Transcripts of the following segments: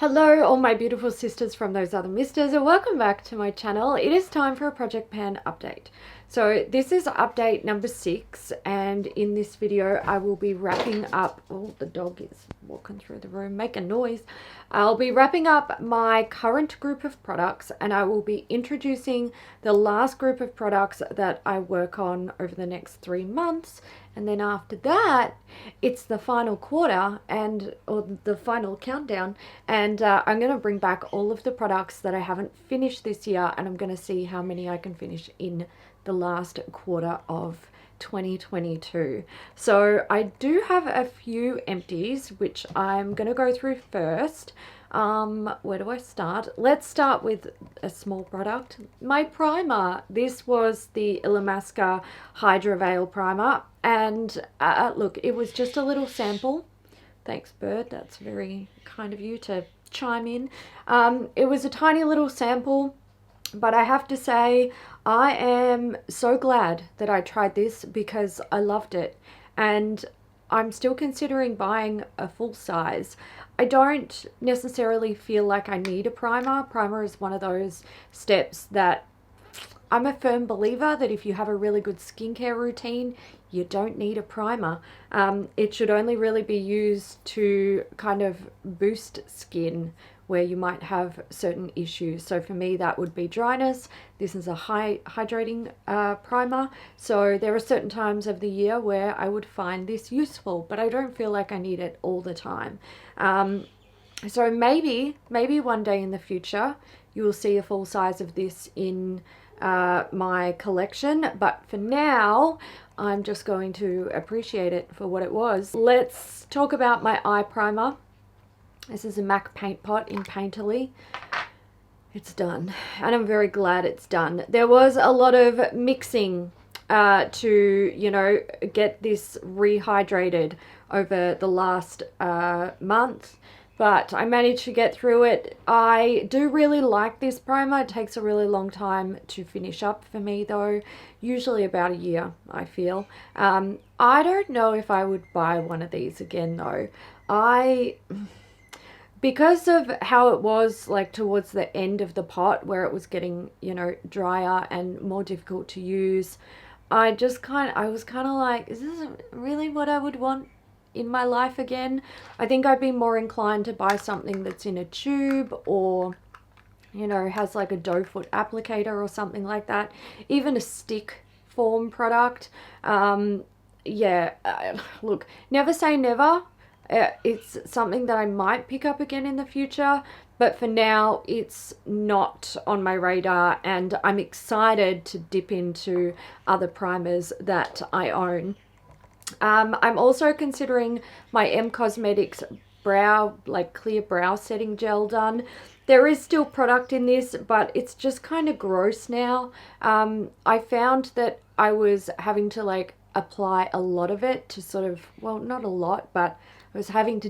Hello all my beautiful sisters from those other misters, and welcome back to my channel. It is time for a project pan update. So this is update number 6, and in this video I will be wrapping up, oh, the dog is walking through the room making noise. I'll be wrapping up my current group of products, and I will be introducing the last group of products that I work on over the next 3 months. And then after that, it's the final quarter or the final countdown. And I'm going to bring back all of the products that I haven't finished this year. And I'm going to see how many I can finish in the last quarter of 2022. So I do have a few empties, which I'm going to go through first. Where do I start? Let's start with a small product. My primer. This was the Illamasqua Hydra Veil Primer. And look, it was just a little sample. Thanks, Bird. That's very kind of you to chime in. It was a tiny little sample, but I have to say I am so glad that I tried this because I loved it. And I'm still considering buying a full size. I don't necessarily feel like I need a primer. Primer is one of those steps that I'm a firm believer that if you have a really good skincare routine, you don't need a primer. It should only really be used to kind of boost skin where you might have certain issues. So for me, that would be dryness. This is a hydrating primer. So there are certain times of the year where I would find this useful, but I don't feel like I need it all the time. So maybe one day in the future, you will see a full size of this in my collection, but for now I'm just going to appreciate it for what it was. Let's talk about my eye primer. This is a MAC paint pot in Painterly. It's done, and I'm very glad it's done. There was a lot of mixing to, you know, get this rehydrated over the last month, but I managed to get through it. I do really like this primer. It takes a really long time to finish up for me though, usually about a year, I feel. I don't know if I would buy one of these again though. Because of how it was like towards the end of the pot where it was getting, you know, drier and more difficult to use, I was kind of like, is this really what I would want in my life again? I think I'd be more inclined to buy something that's in a tube or, you know, has like a doe foot applicator or something like that. Even a stick form product. Yeah, look, never say never. It's something that I might pick up again in the future, but for now it's not on my radar, and I'm excited to dip into other primers that I own. I'm also considering my M Cosmetics clear brow setting gel done. There is still product in this, but it's just kind of gross now. I found that I was having to like apply a lot of it to sort of, well, not a lot, but I was having to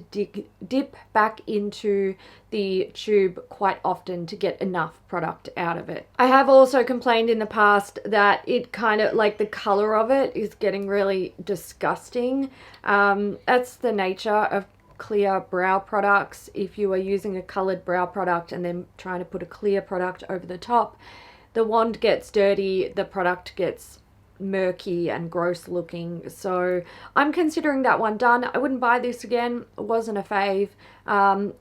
dip back into the tube quite often to get enough product out of it. I have also complained in the past that it kind of like the color of it is getting really disgusting. That's the nature of clear brow products. If you are using a colored brow product and then trying to put a clear product over the top, the wand gets dirty, the product gets murky and gross looking. So I'm considering that one done. I wouldn't buy this again. It wasn't a fave.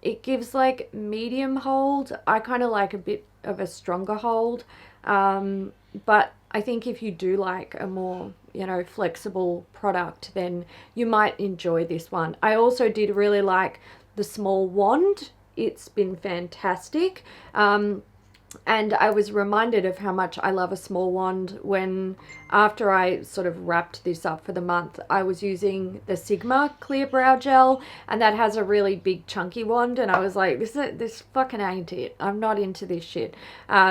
It gives like medium hold. I kind of like a bit of a stronger hold, but I think if you do like a more, you know, flexible product, then you might enjoy this one. I also did really like the small wand. It's been fantastic. And I was reminded of how much I love a small wand when, after I sort of wrapped this up for the month, I was using the Sigma Clear Brow Gel, and that has a really big chunky wand, and I was like, this fucking ain't it. I'm not into this shit.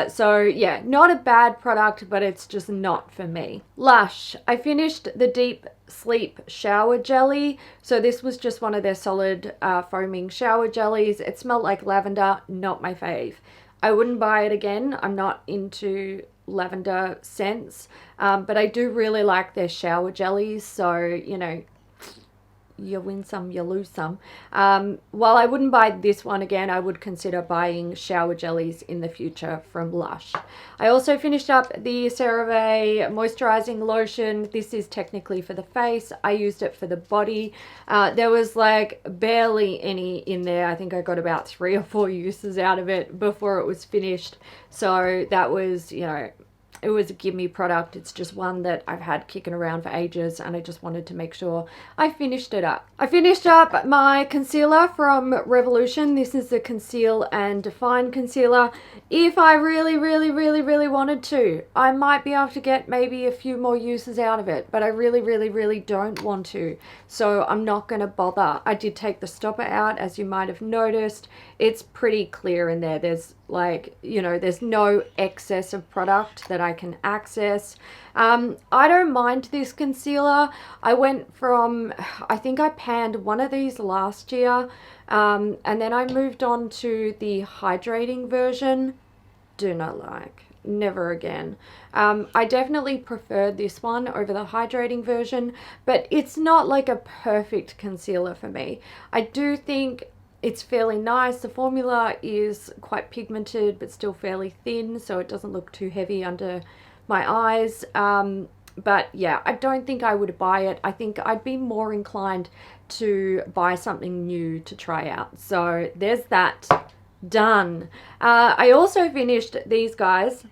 So yeah, not a bad product, but it's just not for me. Lush. I finished the Deep Sleep Shower Jelly. So this was just one of their solid foaming shower jellies. It smelled like lavender, not my fave. I wouldn't buy it again. I'm not into lavender scents, but I do really like their shower jellies. So, you know, you win some, you lose some. While I wouldn't buy this one again, I would consider buying shower jellies in the future from Lush. I also finished up the CeraVe moisturizing lotion. This is technically for the face. I used it for the body. There was like barely any in there. I think I got about 3 or 4 uses out of it before it was finished. So that was, you know, it was a gimme product. It's just one that I've had kicking around for ages, and I just wanted to make sure I finished it up. I finished up my concealer from Revolution. This is the Conceal and Define Concealer. If I really wanted to, I might be able to get maybe a few more uses out of it, but I really don't want to. So I'm not going to bother. I did take the stopper out, as you might have noticed. It's pretty clear in there. There's like, you know, there's no excess of product that I can access. I don't mind this concealer. I went from, I think I panned one of these last year, and then I moved on to the hydrating version. Do not like. Never again. I definitely prefer this one over the hydrating version, but it's not like a perfect concealer for me. I do think it's fairly nice. The formula is quite pigmented but still fairly thin, so it doesn't look too heavy under my eyes. But yeah, I don't think I would buy it. I think I'd be more inclined to buy something new to try out. So there's that done. I also finished these guys,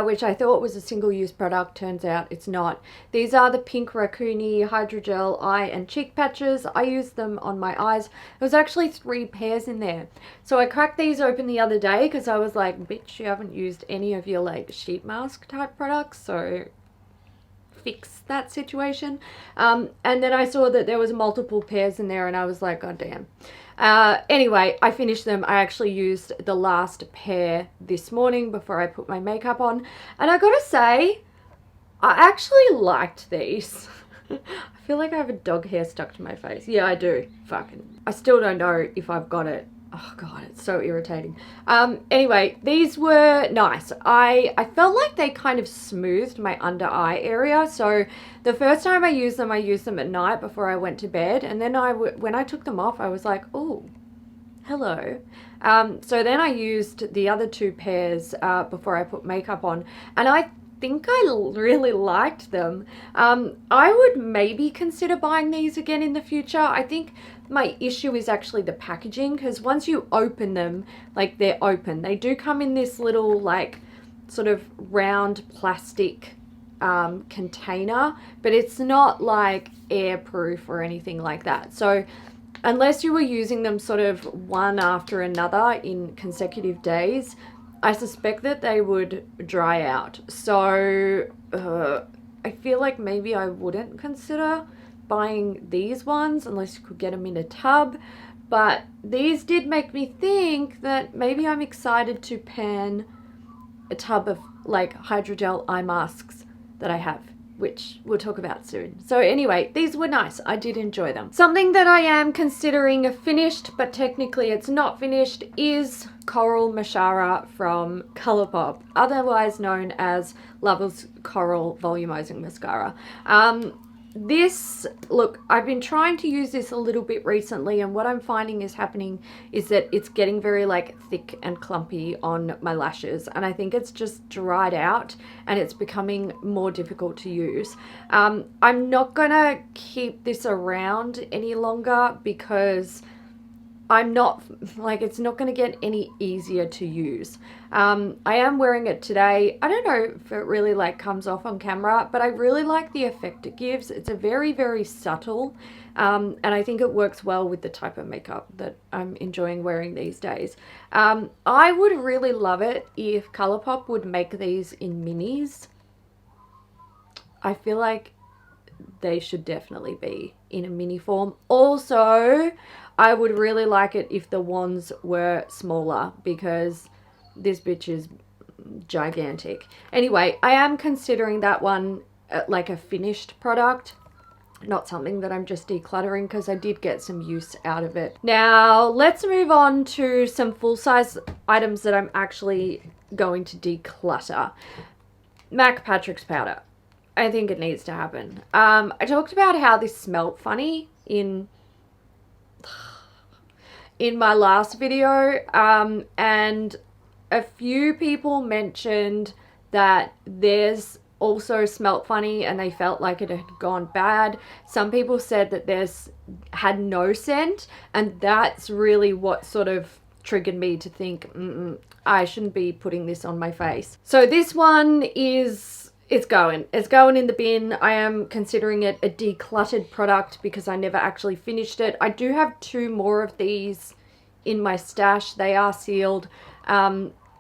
which I thought was a single-use product. Turns out it's not. These are the Pink Raccoony Hydrogel Eye and Cheek Patches. I used them on my eyes. There was actually 3 pairs in there. So I cracked these open the other day because I was like, bitch, you haven't used any of your like sheet mask type products, so fix that situation. And then I saw that there was multiple pairs in there, and I was like, oh damn. Anyway, I finished them. I actually used the last pair this morning before I put my makeup on, and I gotta say, I actually liked these. I feel like I have a dog hair stuck to my face. Yeah, I do. Fucking. I still don't know if I've got it. Oh god, it's so irritating. Anyway, these were nice. I felt like they kind of smoothed my under eye area. So the first time I used them at night before I went to bed, and then when I took them off, I was like, oh, hello. So then I used the other 2 pairs before I put makeup on, and I think I really liked them. I would maybe consider buying these again in the future. I think my issue is actually the packaging, because once you open them, like, they're open. They do come in this little like sort of round plastic container, but it's not like airproof or anything like that. So unless you were using them sort of one after another in consecutive days, I suspect that they would dry out. So I feel like maybe I wouldn't consider buying these ones unless you could get them in a tub. But these did make me think that maybe I'm excited to pan a tub of like hydrogel eye masks that I have, which we'll talk about soon. So anyway, these were nice. I did enjoy them. Something that I am considering finished, but technically it's not finished, is Coral Mascara from Colourpop, otherwise known as Lover's Coral Volumizing Mascara. This, look, I've been trying to use this a little bit recently, and what I'm finding is happening is that it's getting very like thick and clumpy on my lashes, and I think it's just dried out and it's becoming more difficult to use. I'm not gonna keep this around any longer because I'm not, like, it's not going to get any easier to use. I am wearing it today. I don't know if it really like comes off on camera, but I really like the effect it gives. It's a very subtle, and I think it works well with the type of makeup that I'm enjoying wearing these days. I would really love it if Colourpop would make these in minis. I feel like they should definitely be in a mini form. Also, I would really like it if the wands were smaller, because this bitch is gigantic. Anyway, I am considering that one like a finished product, not something that I'm just decluttering, because I did get some use out of it. Now, let's move on to some full-size items that I'm actually going to declutter. MAC Patrick's powder. I think it needs to happen. I talked about how this smelled funny in my last video, and a few people mentioned that theirs also smelt funny and they felt like it had gone bad. Some people said that theirs had no scent, and that's really what sort of triggered me to think, I shouldn't be putting this on my face. So this one is, it's going in the bin. I am considering it a decluttered product because I never actually finished it. I do have 2 more of these in my stash. They are sealed.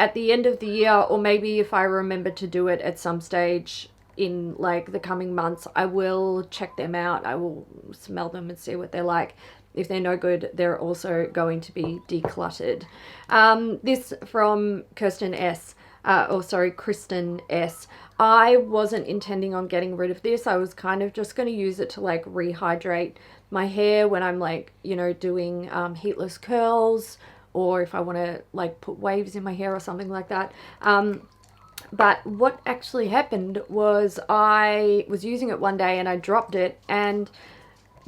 At the end of the year, or maybe if I remember to do it at some stage in like the coming months, I will check them out. I will smell them and see what they're like. If they're no good, they're also going to be decluttered. This from Kristen S. I wasn't intending on getting rid of this. I was kind of just going to use it to like rehydrate my hair when I'm like, you know, doing heatless curls, or if I want to like put waves in my hair or something like that. But what actually happened was I was using it one day and I dropped it, and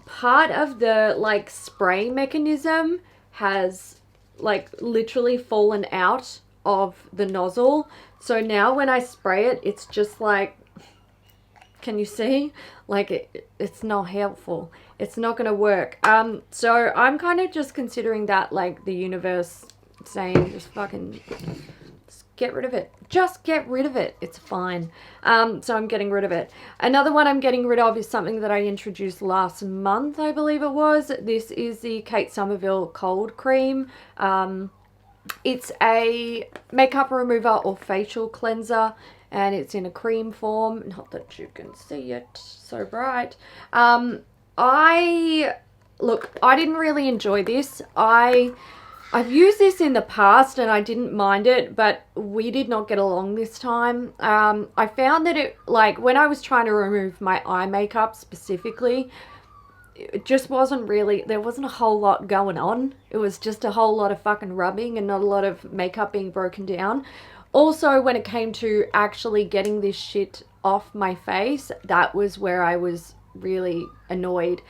part of the like spray mechanism has like literally fallen out of the nozzle. So now when I spray it, it's just like, can you see? Like it's not helpful. It's not going to work. So I'm kind of just considering that like the universe saying, just get rid of it. Just get rid of it. It's fine. So I'm getting rid of it. Another one I'm getting rid of is something that I introduced last month, I believe it was. This is the Kate Somerville Cold Cream. It's a makeup remover or facial cleanser, and it's in a cream form. Not that you can see it so bright. I didn't really enjoy this. I've used this in the past and I didn't mind it, but we did not get along this time. I found that it, like when I was trying to remove my eye makeup specifically, it just wasn't really, there wasn't a whole lot going on. It was just a whole lot of fucking rubbing and not a lot of makeup being broken down. Also, when it came to actually getting this shit off my face, that was where I was really annoyed.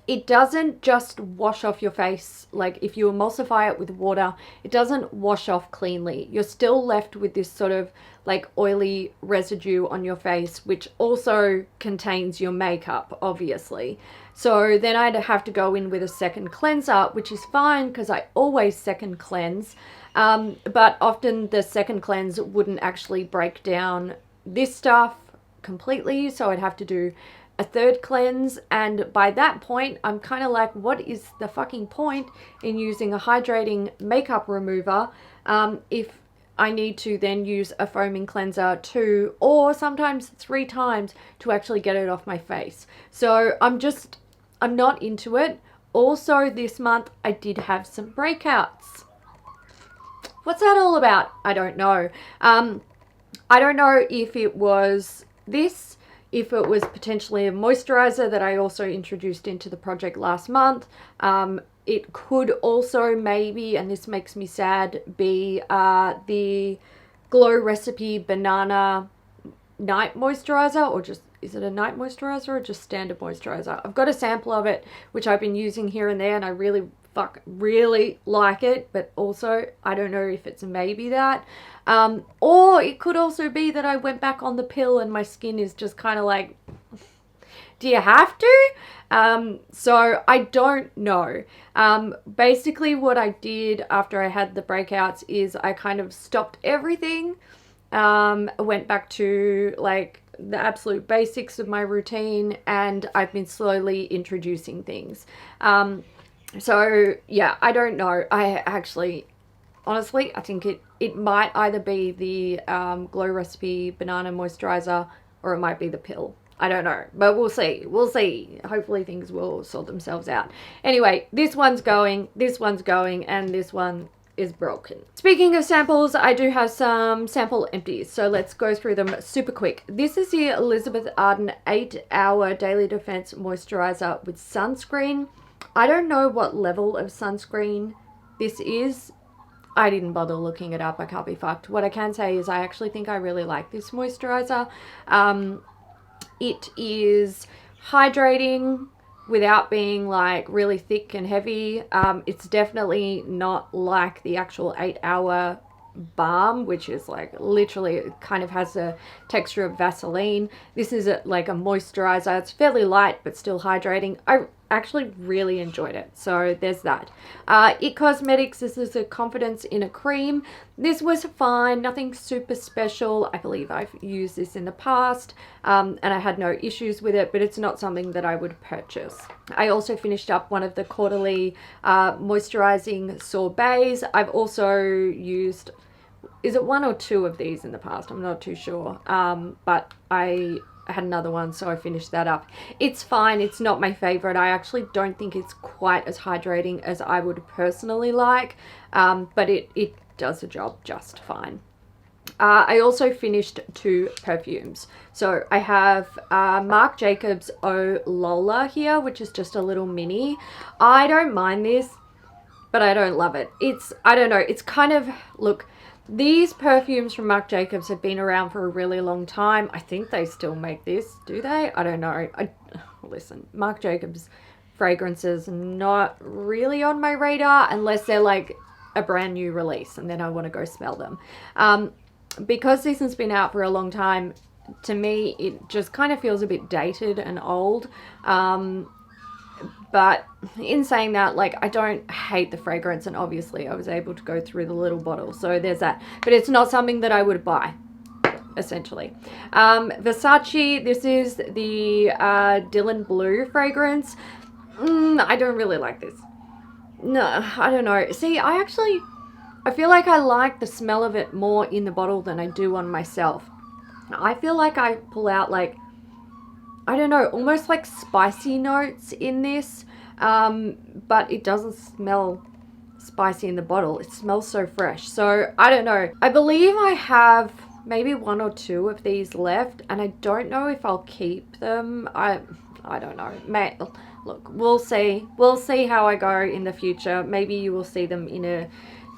It doesn't just wash off your face. Like if you emulsify it with water, it doesn't wash off cleanly. You're still left with this sort of like oily residue on your face, which also contains your makeup, obviously. So then I'd have to go in with a second cleanser, which is fine because I always second cleanse. But often the second cleanse wouldn't actually break down this stuff completely. So I'd have to do a third cleanse, and by that point I'm kind of like, what is the fucking point in using a hydrating makeup remover if I need to then use a foaming cleanser 2 or sometimes 3 times to actually get it off my face? So I'm not into it. Also this month I did have some breakouts. What's that all about? I don't know. I don't know if it was this, if it was potentially a moisturizer that I also introduced into the project last month. It could also maybe, and this makes me sad, be the Glow Recipe Banana Night Moisturizer, or just, is it a night moisturizer or just standard moisturizer? I've got a sample of it, which I've been using here and there, and I really like it, but also I don't know if it's maybe that. Or it could also be that I went back on the pill and my skin is just kind of like, do you have to? So I don't know. Basically what I did after I had the breakouts is I kind of stopped everything. Went back to like the absolute basics of my routine, and I've been slowly introducing things. So yeah, I don't know. I actually, honestly, I think it might either be the Glow Recipe Banana Moisturizer, or it might be the pill. I don't know, but we'll see. We'll see. Hopefully things will sort themselves out. Anyway, this one's going, and this one is broken. Speaking of samples, I do have some sample empties, so let's go through them super quick. This is the Elizabeth Arden 8-Hour Daily Defense Moisturizer with sunscreen. I don't know what level of sunscreen this is. I didn't bother looking it up. I can't be fucked. What I can say is I actually think I really like this moisturizer. It is hydrating, without being like really thick and heavy. It's definitely not like the actual 8-hour balm, which is like literally, it kind of has a texture of Vaseline. This is like a moisturizer. It's fairly light but still hydrating. I actually really enjoyed it, so there's that. It Cosmetics, this is a Confidence in a Cream. This was fine, nothing super special. I believe I've used this in the past, and I had no issues with it, but it's not something that I would purchase. I also finished up one of the quarterly moisturizing sorbets. I've also used, is it 1 or 2 of these in the past? I'm not too sure. But I had another one, so I finished that up. It's fine. It's not my favorite. I actually don't think it's quite as hydrating as I would personally like, but it does the job just fine. I also finished 2 perfumes. So I have Marc Jacobs Oh Lola here, which is just a little mini. I don't mind this, but I don't love it. I don't know, it's kind of, look, these perfumes from Marc Jacobs have been around for a really long time. I think they still make this, do they? I don't know. Listen, Marc Jacobs fragrances not really on my radar unless they're like a brand new release, and then I want to go smell them. Because this has been out for a long time, to me it just kind of feels a bit dated and old. But in saying that, like, I don't hate the fragrance, and obviously I was able to go through the little bottle, so there's that. But it's not something that I would buy, essentially. Versace, this is the Dylan Blue fragrance. I don't really like this. No, I don't know. See, I feel like I like the smell of it more in the bottle than I do on myself. I feel like I pull out, like, I don't know, almost like spicy notes in this, but it doesn't smell spicy in the bottle. It smells so fresh. So I don't know. I believe I have maybe 1 or 2 of these left, and I don't know if I'll keep them. I don't know. Look, we'll see. We'll see how I go in the future. Maybe you will see them in a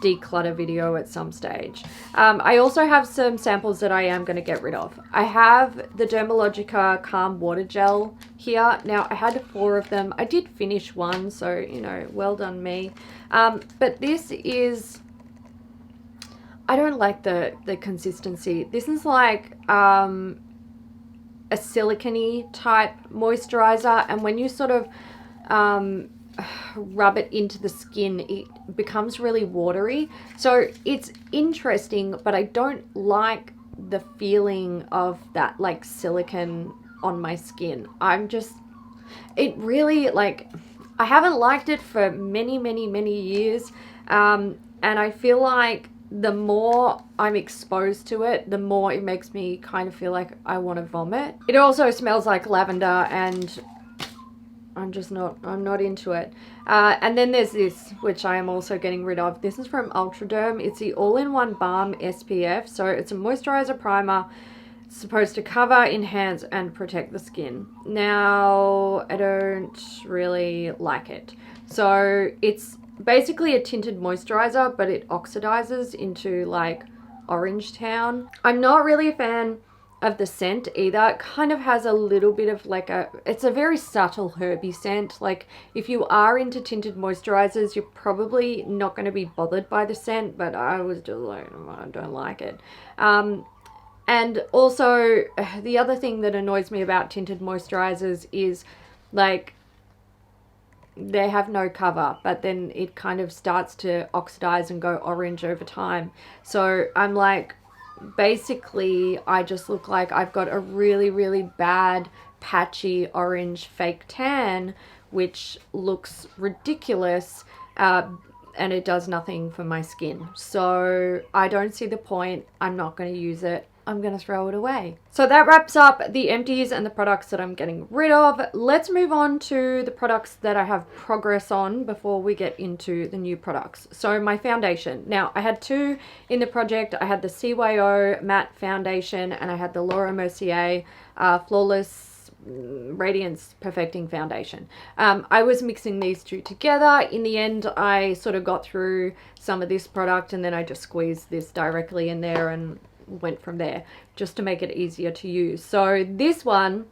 declutter video at some stage. I also have some samples that I am going to get rid of. I have the Dermalogica Calm Water Gel here. Now, I had 4 of them. I did finish one, so, you know, well done me. But this is, I don't like the consistency. This is like a silicone-y type moisturizer, and when you sort of rub it into the skin, it becomes really watery. So it's interesting, but I don't like the feeling of that like silicone on my skin. It really, like, I haven't liked it for many years, and I feel like the more I'm exposed to it, the more it makes me kind of feel like I want to vomit. It also smells like lavender, and I'm not into it. And then there's this, which I am also getting rid of. This is from Ultraderm. It's the all-in-one balm SPF. So it's a moisturizer primer. It's supposed to cover, enhance, and protect the skin. Now, I don't really like it. So it's basically a tinted moisturizer, but it oxidizes into like Orange Town. I'm not really a fan of the scent either. It kind of has a little bit of like it's a very subtle herby scent. Like, if you are into tinted moisturizers, you're probably not going to be bothered by the scent, but I was just like, I don't like it. And also, the other thing that annoys me about tinted moisturizers is, like, they have no cover, but then it kind of starts to oxidize and go orange over time. So I'm like, basically I just look like I've got a really bad patchy orange fake tan, which looks ridiculous, and it does nothing for my skin. So I don't see the point. I'm not going to use it. I'm going to throw it away. So that wraps up the empties and the products that I'm getting rid of. Let's move on to the products that I have progress on before we get into the new products. So my foundation. Now, I had 2 in the project. I had the CYO matte foundation, and I had the Laura Mercier Flawless Radiance Perfecting Foundation. I was mixing these 2 together. In the end, I sort of got through some of this product, and then I just squeezed this directly in there and went from there, just to make it easier to use. So this one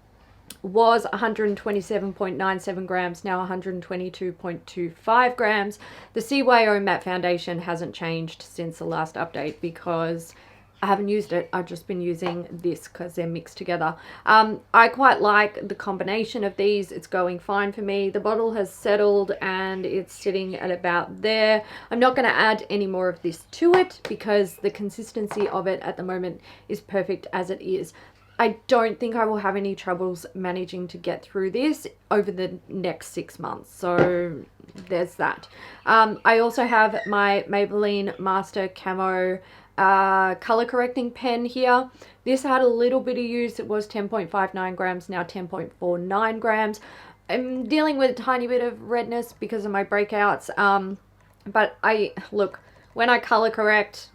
was 127.97 grams, now 122.25 grams. The CYO matte foundation hasn't changed since the last update because I haven't used it. I've just been using this because they're mixed together. I quite like the combination of these. It's going fine for me. The bottle has settled and it's sitting at about there. I'm not going to add any more of this to it because the consistency of it at the moment is perfect as it is. I don't think I will have any troubles managing to get through this over the next 6 months. So there's that. I also have my Maybelline Master Camo color correcting pen here. This had a little bit of use. It was 10.59 grams, now 10.49 grams. I'm dealing with a tiny bit of redness because of my breakouts. But look, when I color correct,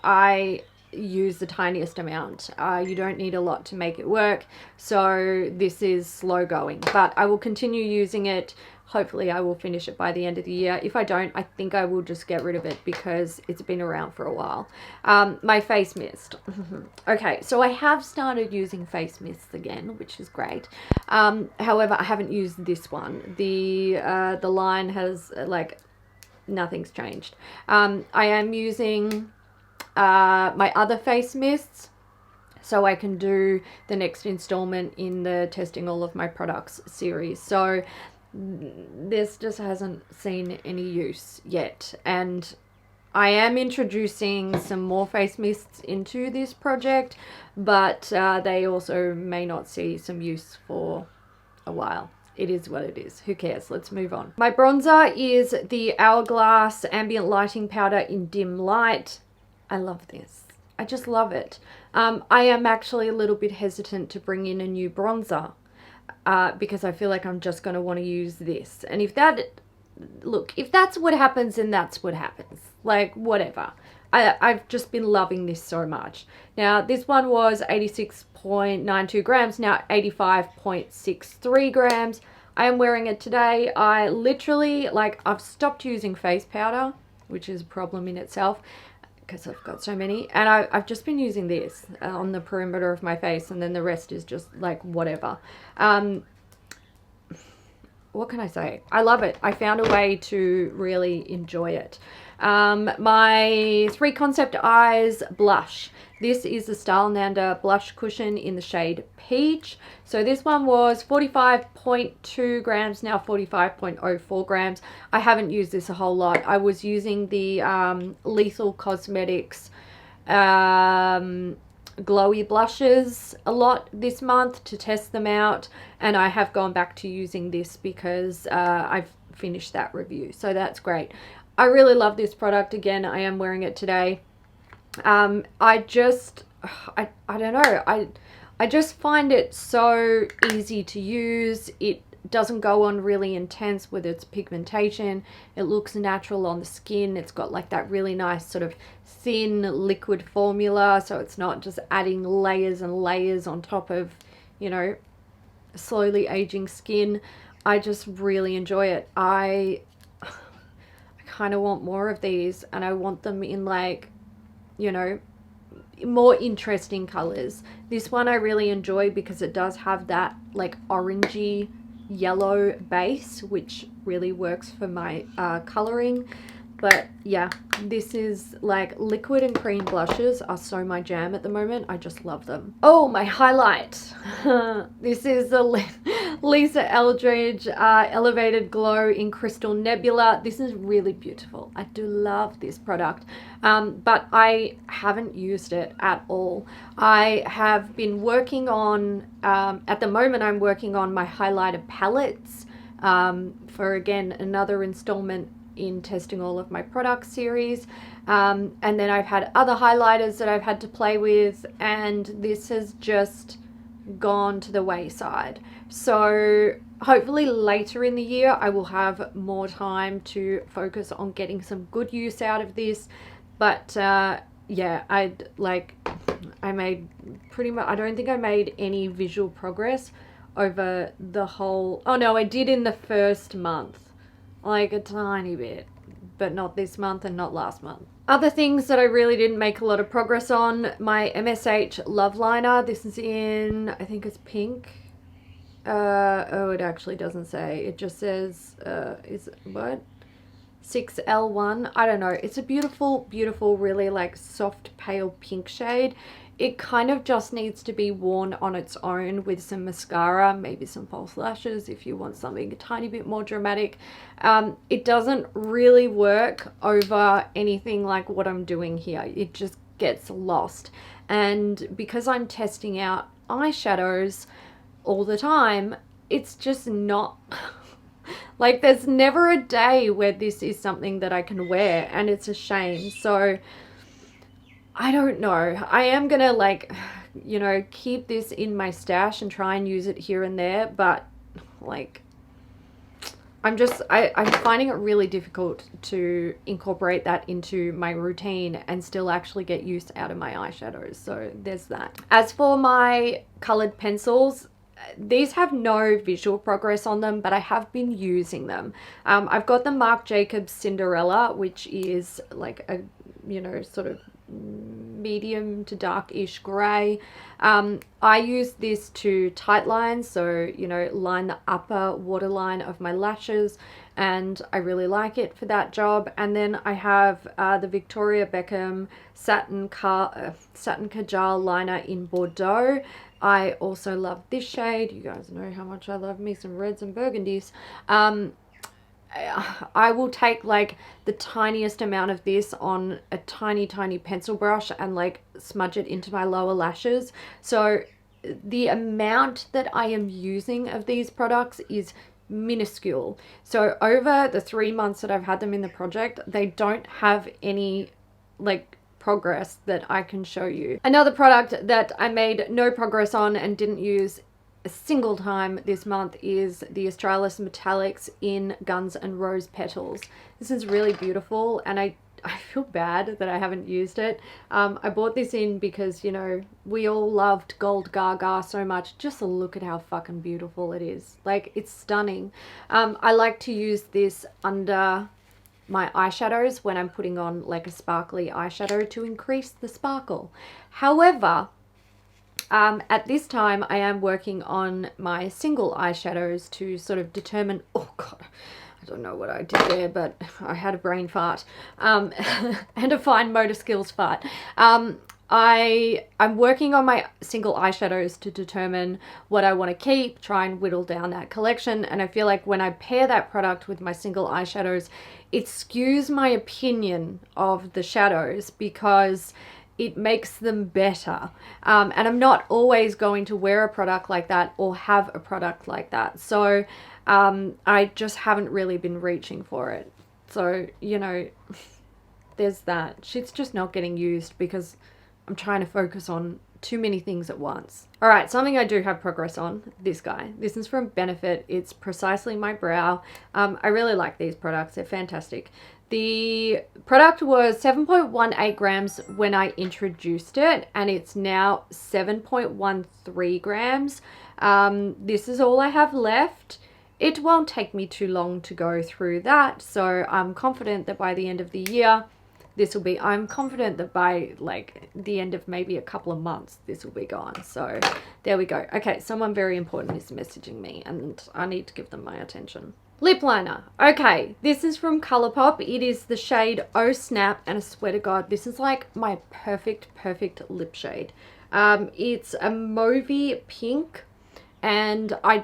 I use the tiniest amount. You don't need a lot to make it work, so this is slow going, but I will continue using it. Hopefully I will finish it by the end of the year. If I don't, I think I will just get rid of it because it's been around for a while. My face mist. Okay, so I have started using face mists again, which is great. However, I haven't used this one. The line has like nothing's changed. I am using my other face mists so I can do the next installment in the testing all of my products series. So this just hasn't seen any use yet, and I am introducing some more face mists into this project, but they also may not see some use for a while. It is what it is. Who cares? Let's move on. My bronzer is the Hourglass Ambient Lighting Powder in Dim Light. I love this. I just love it. I am actually a little bit hesitant to bring in a new bronzer because I feel like I'm just going to want to use this. And if that's what happens, then that's what happens. Like, whatever. I've just been loving this so much. Now, this one was 86.92 grams, now 85.63 grams. I am wearing it today. I literally, I've stopped using face powder, which is a problem in itself, because I've got so many, and I've just been using this on the perimeter of my face, and then the rest is just like whatever. What can I say? I love it. I found a way to really enjoy it. My 3 Concept Eyes blush. This is the Stylenander blush cushion in the shade Peach. So this one was 45.2 grams, now 45.04 grams. I haven't used this a whole lot. I was using the Lethal Cosmetics glowy blushes a lot this month to test them out, and I have gone back to using this because I've finished that review, so that's great. I really love this product. Again, I am wearing it today. I don't know, I just find it so easy to use. It doesn't go on really intense with its pigmentation. It looks natural on the skin. It's got like that really nice sort of thin liquid formula, so it's not just adding layers and layers on top of, you know, slowly aging skin. I just really enjoy it. I kind of want more of these, and I want them in, like, you know, more interesting colors. This one I really enjoy because it does have that like orangey yellow base, which really works for my coloring. But yeah, this is like liquid and cream blushes are so my jam at the moment. I just love them. Oh, my highlight. This is the Lisa Eldridge Elevated Glow in Crystal Nebula. This is really beautiful. I do love this product, but I haven't used it at all. I have been working on, at the moment I'm working on my highlighter palettes for, again, another installment in testing all of my product series, and then I've had other highlighters that I've had to play with, and this has just gone to the wayside. So hopefully later in the year I will have more time to focus on getting some good use out of this. But yeah, I made pretty much, I don't think I made any visual progress over the whole, oh no, I did in the first month, like a tiny bit, but not this month and not last month. Other things that I really didn't make a lot of progress on, my MSH Love Liner. This is in, I think it's pink. Oh, it actually doesn't say. It just says, is what? 6L1. I don't know. It's a beautiful, beautiful, really like soft, pale pink shade. It kind of just needs to be worn on its own with some mascara, maybe some false lashes if you want something a tiny bit more dramatic. It doesn't really work over anything like what I'm doing here. It just gets lost. And because I'm testing out eyeshadows all the time, it's just not like there's never a day where this is something that I can wear, and it's a shame. So I don't know. I am gonna like, you know, keep this in my stash and try and use it here and there, but like I'm finding it really difficult to incorporate that into my routine and still actually get use out of my eyeshadows. So there's that. As for my colored pencils, these have no visual progress on them, but I have been using them. I've got the Marc Jacobs Cinderella, which is like a, you know, sort of medium to dark-ish gray. I use this to tight line, so, you know, line the upper waterline of my lashes, and I really like it for that job. And then I have the Victoria Beckham Satin Kajal liner in Bordeaux. I also love this shade. You guys know how much I love me some reds and burgundies. I will take like the tiniest amount of this on a tiny pencil brush and like smudge it into my lower lashes. So the amount that I am using of these products is minuscule. So over the 3 months that I've had them in the project, they don't have any like progress that I can show you. Another product that I made no progress on and didn't use a single time this month is the Australis Metallics in Guns and Rose Petals. This is really beautiful, and I feel bad that I haven't used it. I bought this in because, you know, we all loved Gold Gaga so much. Just look at how fucking beautiful it is. Like, it's stunning. I like to use this under my eyeshadows when I'm putting on like a sparkly eyeshadow to increase the sparkle. However, at this time I am working on my single eyeshadows to sort of determine, oh god, I don't know what I did there, but I had a brain fart, and a fine motor skills fart. I'm working on my single eyeshadows to determine what I want to keep, try and whittle down that collection. And I feel like when I pair that product with my single eyeshadows, it skews my opinion of the shadows because it makes them better. And I'm not always going to wear a product like that or have a product like that. So I just haven't really been reaching for it. So, you know, there's that. Shit's just not getting used because I'm trying to focus on too many things at once. All right, something I do have progress on, this guy. This is from Benefit. It's Precisely My Brow. I really like these products. They're fantastic. The product was 7.18 grams when I introduced it, and it's now 7.13 grams. This is all I have left. It won't take me too long to go through that, so I'm confident that by the end of the year, I'm confident that by like the end of maybe a couple of months, this will be gone. So there we go. Okay, someone very important is messaging me and I need to give them my attention. Lip liner. Okay, this is from Colourpop. It is the shade Oh Snap, and I swear to God, this is like my perfect lip shade. It's a mauvey pink, and I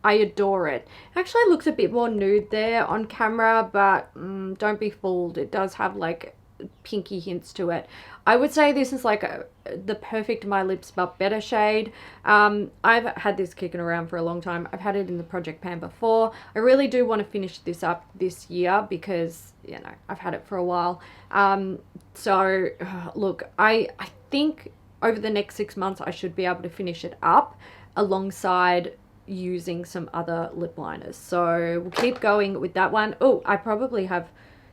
adore it. Actually, it looks a bit more nude there on camera, but don't be fooled. It does have like pinky hints to it. I would say this is like the perfect My Lips But Better shade. I've had this kicking around for a long time. I've had it in the project pan before. I really do want to finish this up this year because, you know, I've had it for a while. So look, I think over the next 6 months I should be able to finish it up alongside using some other lip liners. So we'll keep going with that one. Oh, I probably have,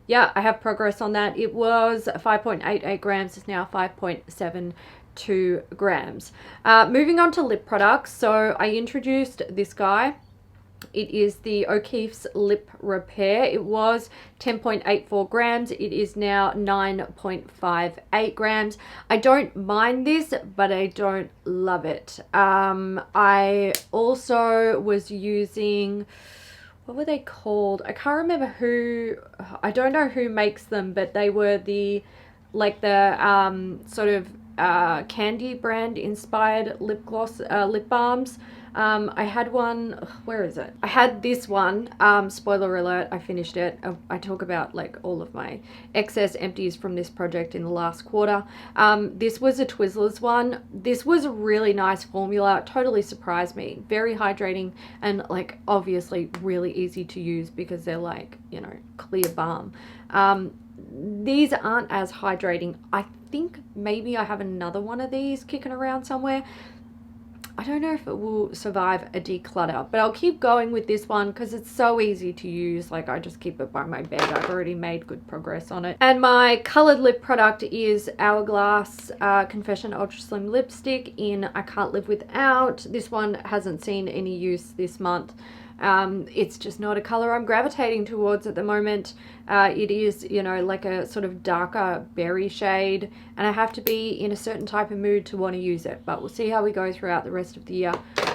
yeah, I have progress on that. It was 5.88 grams. It's now 5.72 grams. Moving on to lip products. So I introduced this guy It is the O'Keeffe's Lip Repair. It was 10.84 grams. It is now 9.58 grams. I don't mind this, but I don't love it. I also was using, what were they called? I can't remember who, I don't know who makes them, but they were the, like the sort of candy brand inspired lip gloss, lip balms. I had one, where is it? I had this one, spoiler alert, I finished it. I talk about like all of my excess empties from this project in the last quarter. This was a Twizzlers one. This was a really nice formula, totally surprised me. Very hydrating and like obviously really easy to use because they're like, you know, clear balm. These aren't as hydrating. I think maybe I have another one of these kicking around somewhere. I don't know if it will survive a declutter, but I'll keep going with this one because it's so easy to use. Like I just keep it by my bed. I've already made good progress on it. And my colored lip product is Hourglass Confession Ultra Slim Lipstick in I Can't Live Without. This one hasn't seen any use this month. It's just not a color I'm gravitating towards at the moment. It is, you know, like a sort of darker berry shade, and I have to be in a certain type of mood to want to use it, but we'll see how we go throughout the rest of the year.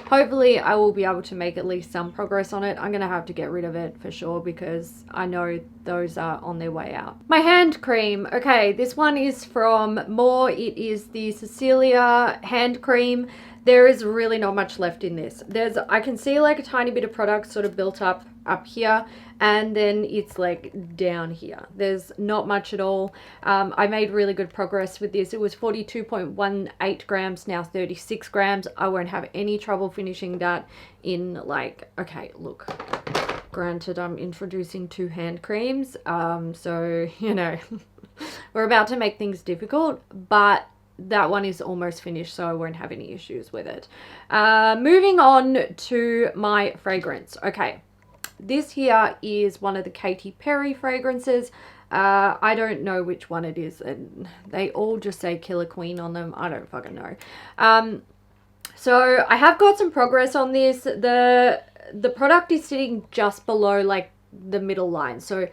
Hopefully I will be able to make at least some progress on it. I'm going to have to get rid of it for sure because I know those are on their way out. My hand cream. Okay, this one is from More. It is the Cecilia hand cream. There is really not much left in this. I can see like a tiny bit of product sort of built up here, and then it's like down here. There's not much at all. I made really good progress with this. It was 42.18 grams, now 36 grams. I won't have any trouble finishing that in like, okay, look, granted I'm introducing 2 hand creams, so you know, we're about to make things difficult, but that one is almost finished, so I won't have any issues with it. Moving on to my fragrance. Okay, this here is one of the Katy Perry fragrances. I don't know which one it is, and they all just say Killer Queen on them. I don't fucking know. So I have got some progress on this. The product is sitting just below like the middle line, so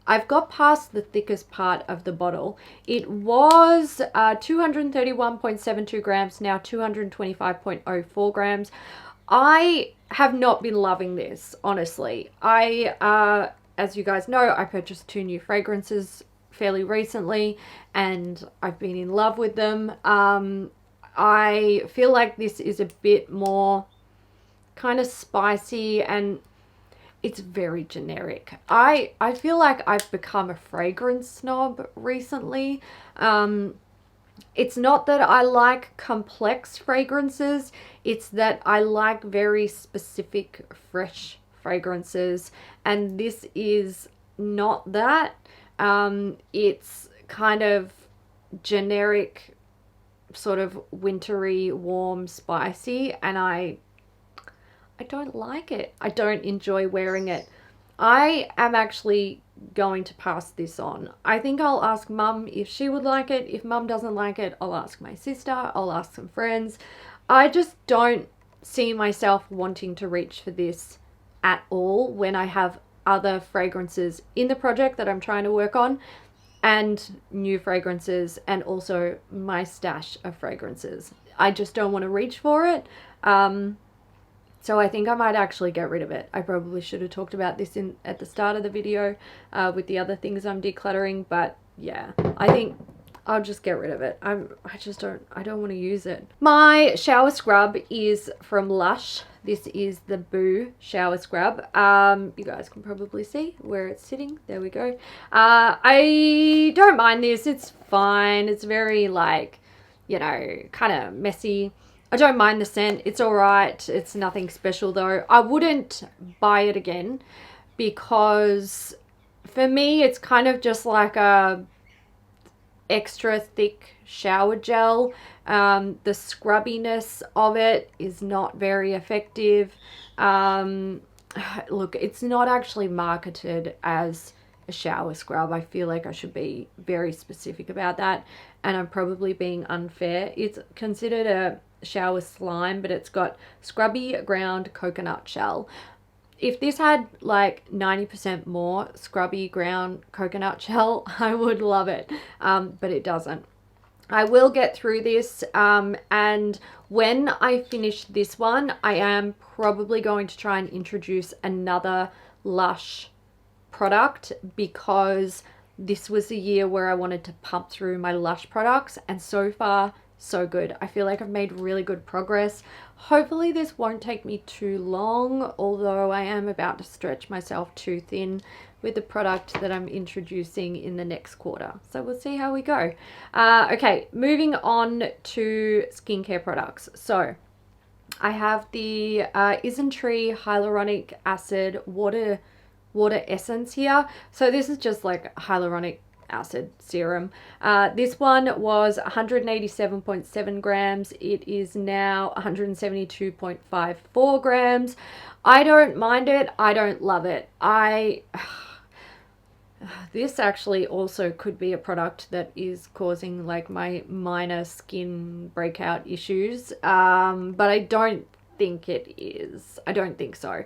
I've got past the thickest part of the bottle. It was 231.72 grams, now 225.04 grams. I have not been loving this, honestly. As you guys know, I purchased 2 new fragrances fairly recently, and I've been in love with them. I feel like this is a bit more kind of spicy, and it's very generic. I feel like I've become a fragrance snob recently. It's not that I like complex fragrances, it's that I like very specific fresh fragrances, and this is not that. It's kind of generic, sort of wintry, warm, spicy, and I don't like it. I don't enjoy wearing it. I am actually going to pass this on. I think I'll ask Mum if she would like it. If Mum doesn't like it, I'll ask my sister. I'll ask some friends. I just don't see myself wanting to reach for this at all when I have other fragrances in the project that I'm trying to work on, and new fragrances, and also my stash of fragrances. I just don't want to reach for it. So I think I might actually get rid of it. I probably should have talked about this at the start of the video with the other things I'm decluttering, but yeah, I think I'll just get rid of it. I don't want to use it. My shower scrub is from Lush. This is the Boo shower scrub. You guys can probably see where it's sitting. There we go. I don't mind this. It's fine. It's very like, you know, kind of messy. I don't mind the scent. It's all right. It's nothing special though. I wouldn't buy it again because for me, it's kind of just like a extra thick shower gel. The scrubbiness of it is not very effective. Look, it's not actually marketed as a shower scrub. I feel like I should be very specific about that, and I'm probably being unfair. It's considered a shower slime, but it's got scrubby ground coconut shell. if this had like 90% more scrubby ground coconut gel, I would love it, but it doesn't. I will get through this, and when I finish this one, I am probably going to try and introduce another Lush product, because this was the year where I wanted to pump through my Lush products, and so far so good. I feel like I've made really good progress. Hopefully this won't take me too long, although I am about to stretch myself too thin with the product that I'm introducing in the next quarter. So we'll see how we go. Okay, moving on to skincare products. So I have the Isntree Hyaluronic Acid Water Essence here. So this is just like hyaluronic acid serum. This one was 187.7 grams. It is now 172.54 grams. I don't mind it. I don't love it. This actually also could be a product that is causing like my minor skin breakout issues, but I don't think it is. I don't think so.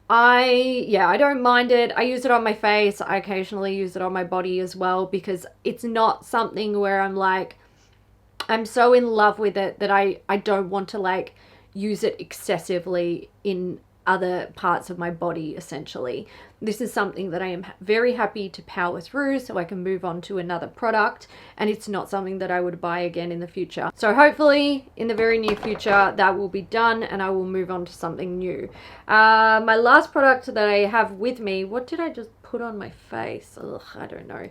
I don't mind it. I use it on my face. I occasionally use it on my body as well, because it's not something where I'm like, I'm so in love with it that I don't want to like use it excessively in other parts of my body. Essentially, this is something that I am very happy to power through so I can move on to another product, and it's not something that I would buy again in the future. So hopefully in the very near future that will be done and I will move on to something new. My last product that I have with me, what did I just put on my face? Ugh, I don't know.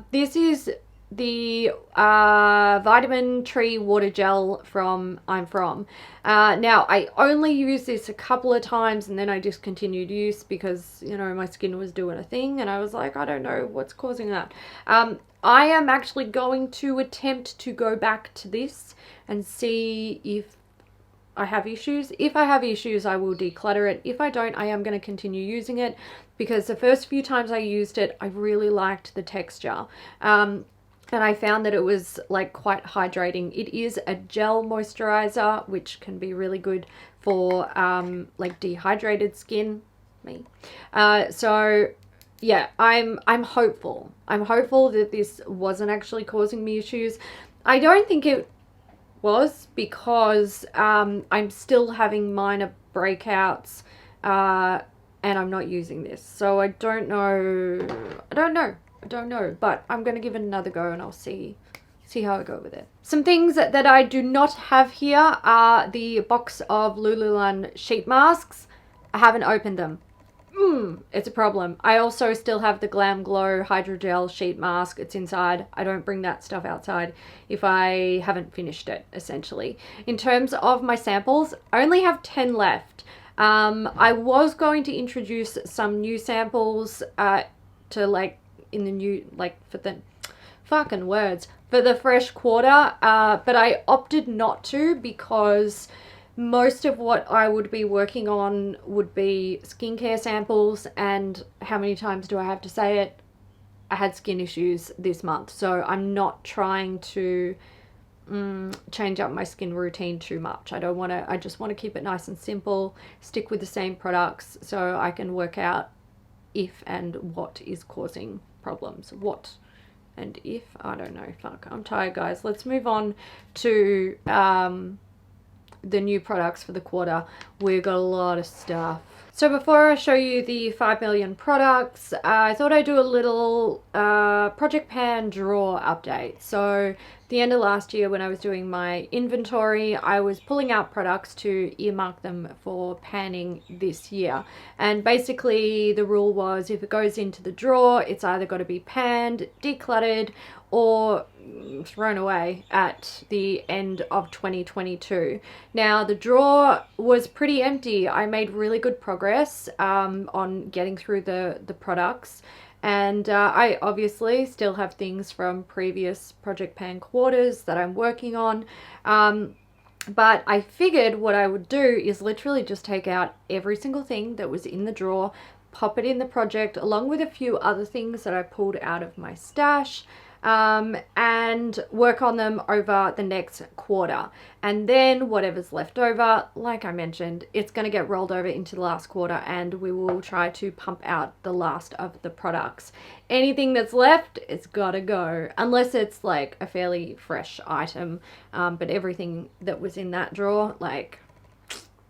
This is the vitamin tree water gel from I'm From. Now I only used this a couple of times and then I discontinued use because, you know, my skin was doing a thing and I was like, I don't know what's causing that. I am actually going to attempt to go back to this and see if I have issues. If I have issues, I will declutter it. If I don't, I am going to continue using it, because the first few times I used it, I really liked the texture. And I found that it was like quite hydrating. It is a gel moisturizer, which can be really good for like dehydrated skin, me. So yeah, I'm hopeful. I'm hopeful that this wasn't actually causing me issues. I don't think it was, because I'm still having minor breakouts and I'm not using this. So I don't know. I don't know, but I'm going to give it another go and I'll see how I go with it. Some things that I do not have here are the box of Lululemon sheet masks. I haven't opened them. It's a problem. I also still have the Glam Glow Hydrogel sheet mask. It's inside. I don't bring that stuff outside if I haven't finished it, essentially. In terms of my samples, I only have 10 left. I was going to introduce some new samples to like in the new, like for the fucking words, for the fresh quarter, but I opted not to, because most of what I would be working on would be skincare samples, and how many times do I have to say it? I had skin issues this month, so I'm not trying to change up my skin routine too much. I don't want to. I just want to keep it nice and simple, stick with the same products so I can work out if and what is causing problems. What and if, I don't know. Fuck, I'm tired, guys. Let's move on to the new products for the quarter. We've got a lot of stuff. So before I show you the 5 million products, I thought I'd do a little Project Pan drawer update. So the end of last year, when I was doing my inventory, I was pulling out products to earmark them for panning this year. And basically the rule was, if it goes into the drawer, it's either got to be panned, decluttered, or thrown away at the end of 2022. Now the drawer was pretty empty. I made really good progress on getting through the products, and I obviously still have things from previous Project Pan quarters that I'm working on, but I figured what I would do is literally just take out every single thing that was in the drawer, pop it in the project along with a few other things that I pulled out of my stash. and work on them over the next quarter. And then whatever's left over, like I mentioned, it's going to get rolled over into the last quarter, and we will try to pump out the last of the products. Anything that's left, it's got to go, unless it's like a fairly fresh item. But everything that was in that drawer, like...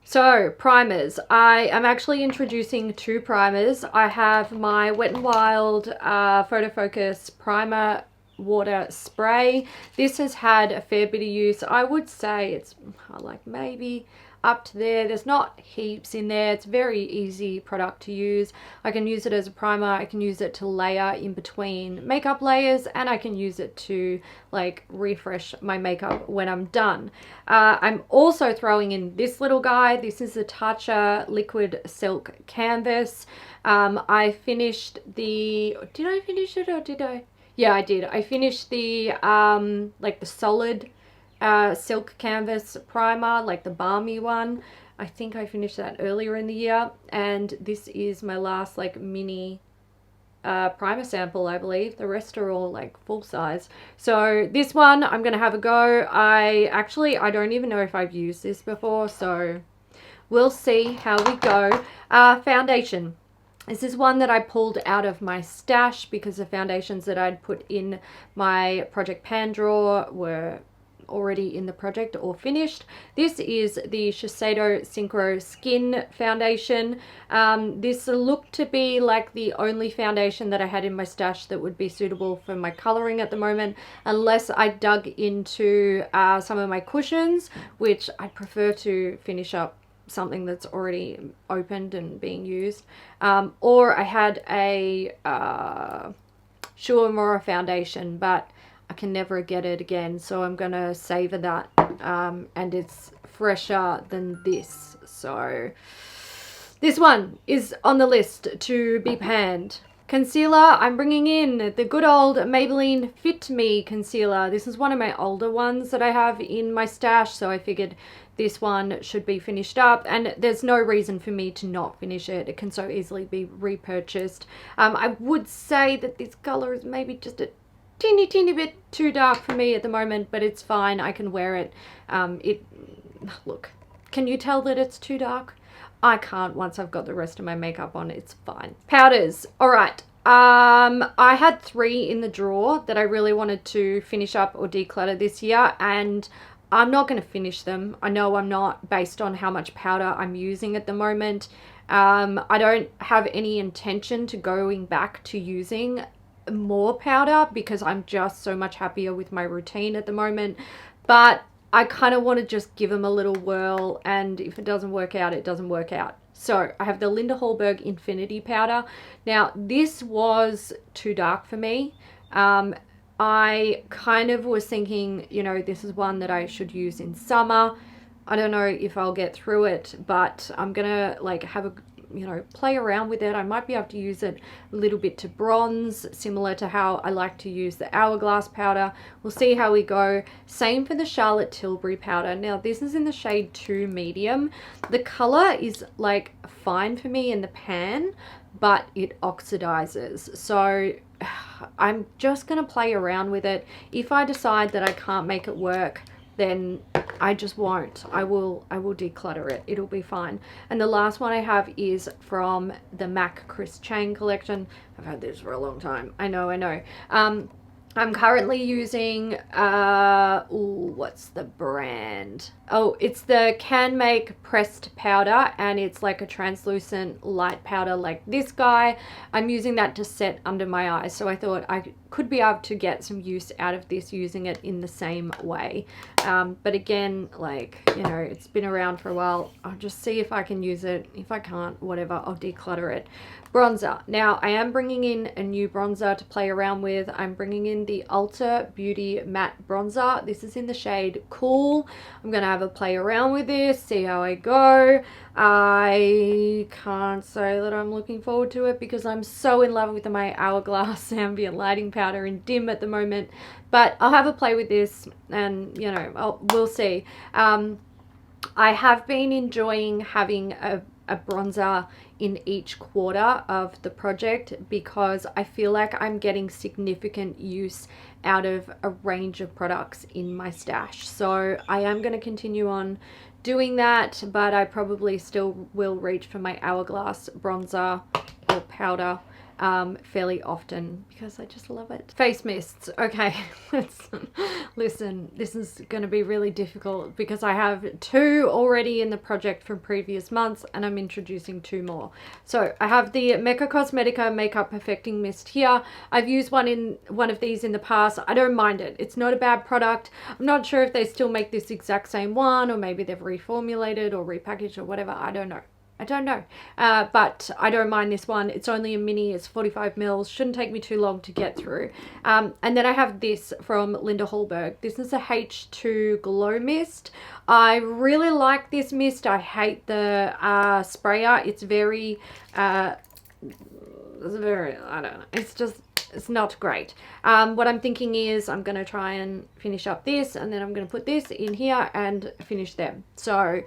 So, primers. I am actually introducing 2 primers. I have my Wet n Wild Photo Focus Primer Water Spray. This has had a fair bit of use. I would say it's like maybe up to there. There's not heaps in there. It's a very easy product to use. I can use it as a primer. I can use it to layer in between makeup layers, and I can use it to like refresh my makeup when I'm done. I'm also throwing in this little guy. This is the Tatcha Liquid Silk Canvas. I finished the... Did I finish it or did I? Yeah, I did. I finished the like the solid silk canvas primer, like the balmy one. I think I finished that earlier in the year, and this is my last like mini primer sample, I believe. The rest are all like full size. So this one I'm gonna have a go. I don't even know if I've used this before, so we'll see how we go. Foundation. This is one that I pulled out of my stash because the foundations that I'd put in my project pan drawer were already in the project or finished. This is the Shiseido Synchro Skin Foundation. This looked to be like the only foundation that I had in my stash that would be suitable for my coloring at the moment, unless I dug into some of my cushions, which I prefer to finish up something that's already opened and being used, or I had a Shuamura foundation, but I can never get it again, so I'm gonna savor that, and it's fresher than this, so this one is on the list to be panned. Concealer, I'm bringing in the good old Maybelline Fit Me concealer. This is one of my older ones that I have in my stash, so I figured this one should be finished up, and there's no reason for me to not finish it. It can so easily be repurchased. I would say that this color is maybe just a teeny bit too dark for me at the moment, but it's fine. I can wear it. Look, can you tell that it's too dark? I can't once I've got the rest of my makeup on. It's fine. Powders. All right. I had 3 in the drawer that I really wanted to finish up or declutter this year, and I'm not going to finish them. I know I'm not, based on how much powder I'm using at the moment. I don't have any intention to going back to using more powder because I'm just so much happier with my routine at the moment, but I kind of want to just give them a little whirl, and if it doesn't work out, it doesn't work out. So I have the Linda Hallberg Infinity Powder. Now this was too dark for me. I kind of was thinking, you know, this is one that I should use in summer. I don't know if I'll get through it, but I'm gonna like have a, you know, play around with it. I might be able to use it a little bit to bronze, similar to how I like to use the Hourglass powder. We'll see how we go. Same for the Charlotte Tilbury powder. Now this is in the shade 2 medium. The color is like fine for me in the pan, but it oxidizes. So I'm just gonna play around with it. If I decide that I can't make it work, then I just won't. I will declutter it. It'll be fine. And the last one I have is from the MAC Chris Chang collection. I've had this for a long time. I know. I'm currently using, what's the brand? Oh, it's the Can Make Pressed Powder, and it's like a translucent light powder like this guy. I'm using that to set under my eyes, so I thought I could be able to get some use out of this using it in the same way. But again, like, you know, it's been around for a while. I'll just see if I can use it. If I can't, whatever, I'll declutter it. Bronzer. Now, I am bringing in a new bronzer to play around with. I'm bringing in the Ulta Beauty Matte Bronzer. This is in the shade Cool. I'm going to have a play around with this, see how I go. I can't say that I'm looking forward to it because I'm so in love with my Hourglass ambient lighting powder in dim at the moment. But I'll have a play with this, and, you know, we'll see. I have been enjoying having a bronzer in each quarter of the project because I feel like I'm getting significant use out of a range of products in my stash. So I am going to continue on doing that, but I probably still will reach for my Hourglass bronzer or powder fairly often because I just love it. Face mists. Okay, listen, this is going to be really difficult because I have 2 already in the project from previous months and I'm introducing 2 more. So I have the Mecca Cosmetica Makeup Perfecting Mist here. I've used one of these in the past. I don't mind it. It's not a bad product. I'm not sure if they still make this exact same one or maybe they've reformulated or repackaged or whatever. I don't know. But I don't mind this one. It's only a mini, it's 45 mils, shouldn't take me too long to get through. And then I have this from Linda Hallberg. This is a H2 Glow Mist. I really like this mist. I hate the sprayer. It's very, I don't know, it's not great. What I'm thinking is I'm going to try and finish up this and then I'm going to put this in here and finish them. So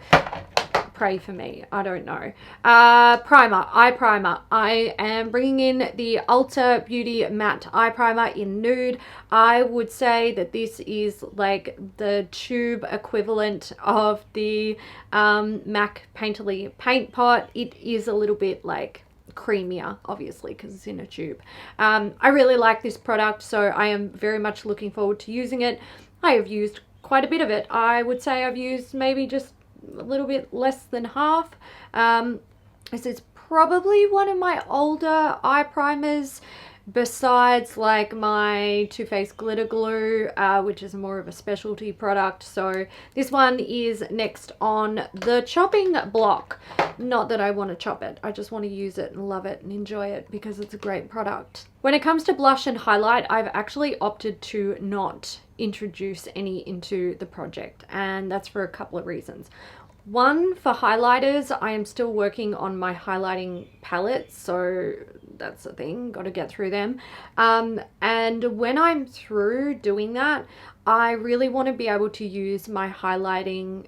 pray for me. I don't know. Eye primer. I am bringing in the Ulta Beauty Matte Eye Primer in nude. I would say that this is like the tube equivalent of the MAC Painterly Paint Pot. It is a little bit like creamier, obviously, because it's in a tube. I really like this product, so I am very much looking forward to using it. I have used quite a bit of it. I would say I've used maybe just a little bit less than half. This is probably one of my older eye primers besides like my Too Faced Glitter Glue, which is more of a specialty product. So this one is next on the chopping block. Not that I want to chop it, I just want to use it and love it and enjoy it because it's a great product. When it comes to blush and highlight, I've actually opted to not introduce any into the project, and that's for a couple of reasons. One, for highlighters, I am still working on my highlighting palettes, so that's the thing, got to get through them. And when I'm through doing that, I really want to be able to use my highlighters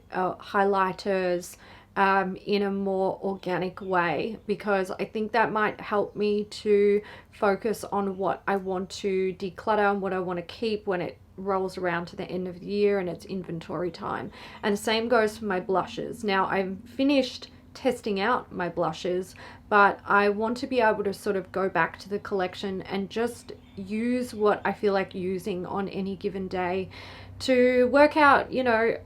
in a more organic way, because I think that might help me to focus on what I want to declutter and what I want to keep when it rolls around to the end of the year and it's inventory time. And the same goes for my blushes. Now I've finished testing out my blushes, but I want to be able to sort of go back to the collection and just use what I feel like using on any given day to work out, you know,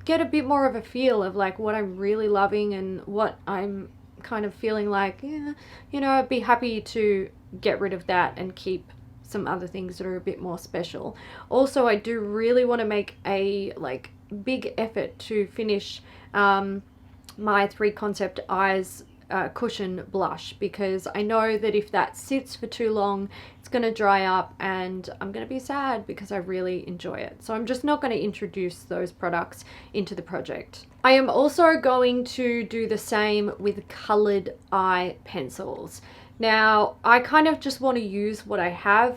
get a bit more of a feel of like what I'm really loving and what I'm kind of feeling like, yeah, you know, I'd be happy to get rid of that and keep some other things that are a bit more special. Also, I do really want to make a like big effort to finish my 3 Concept Eyes cushion blush, because I know that if that sits for too long, it's going to dry up and I'm going to be sad because I really enjoy it. So I'm just not going to introduce those products into the project. I am also going to do the same with colored eye pencils. Now, I kind of just want to use what I have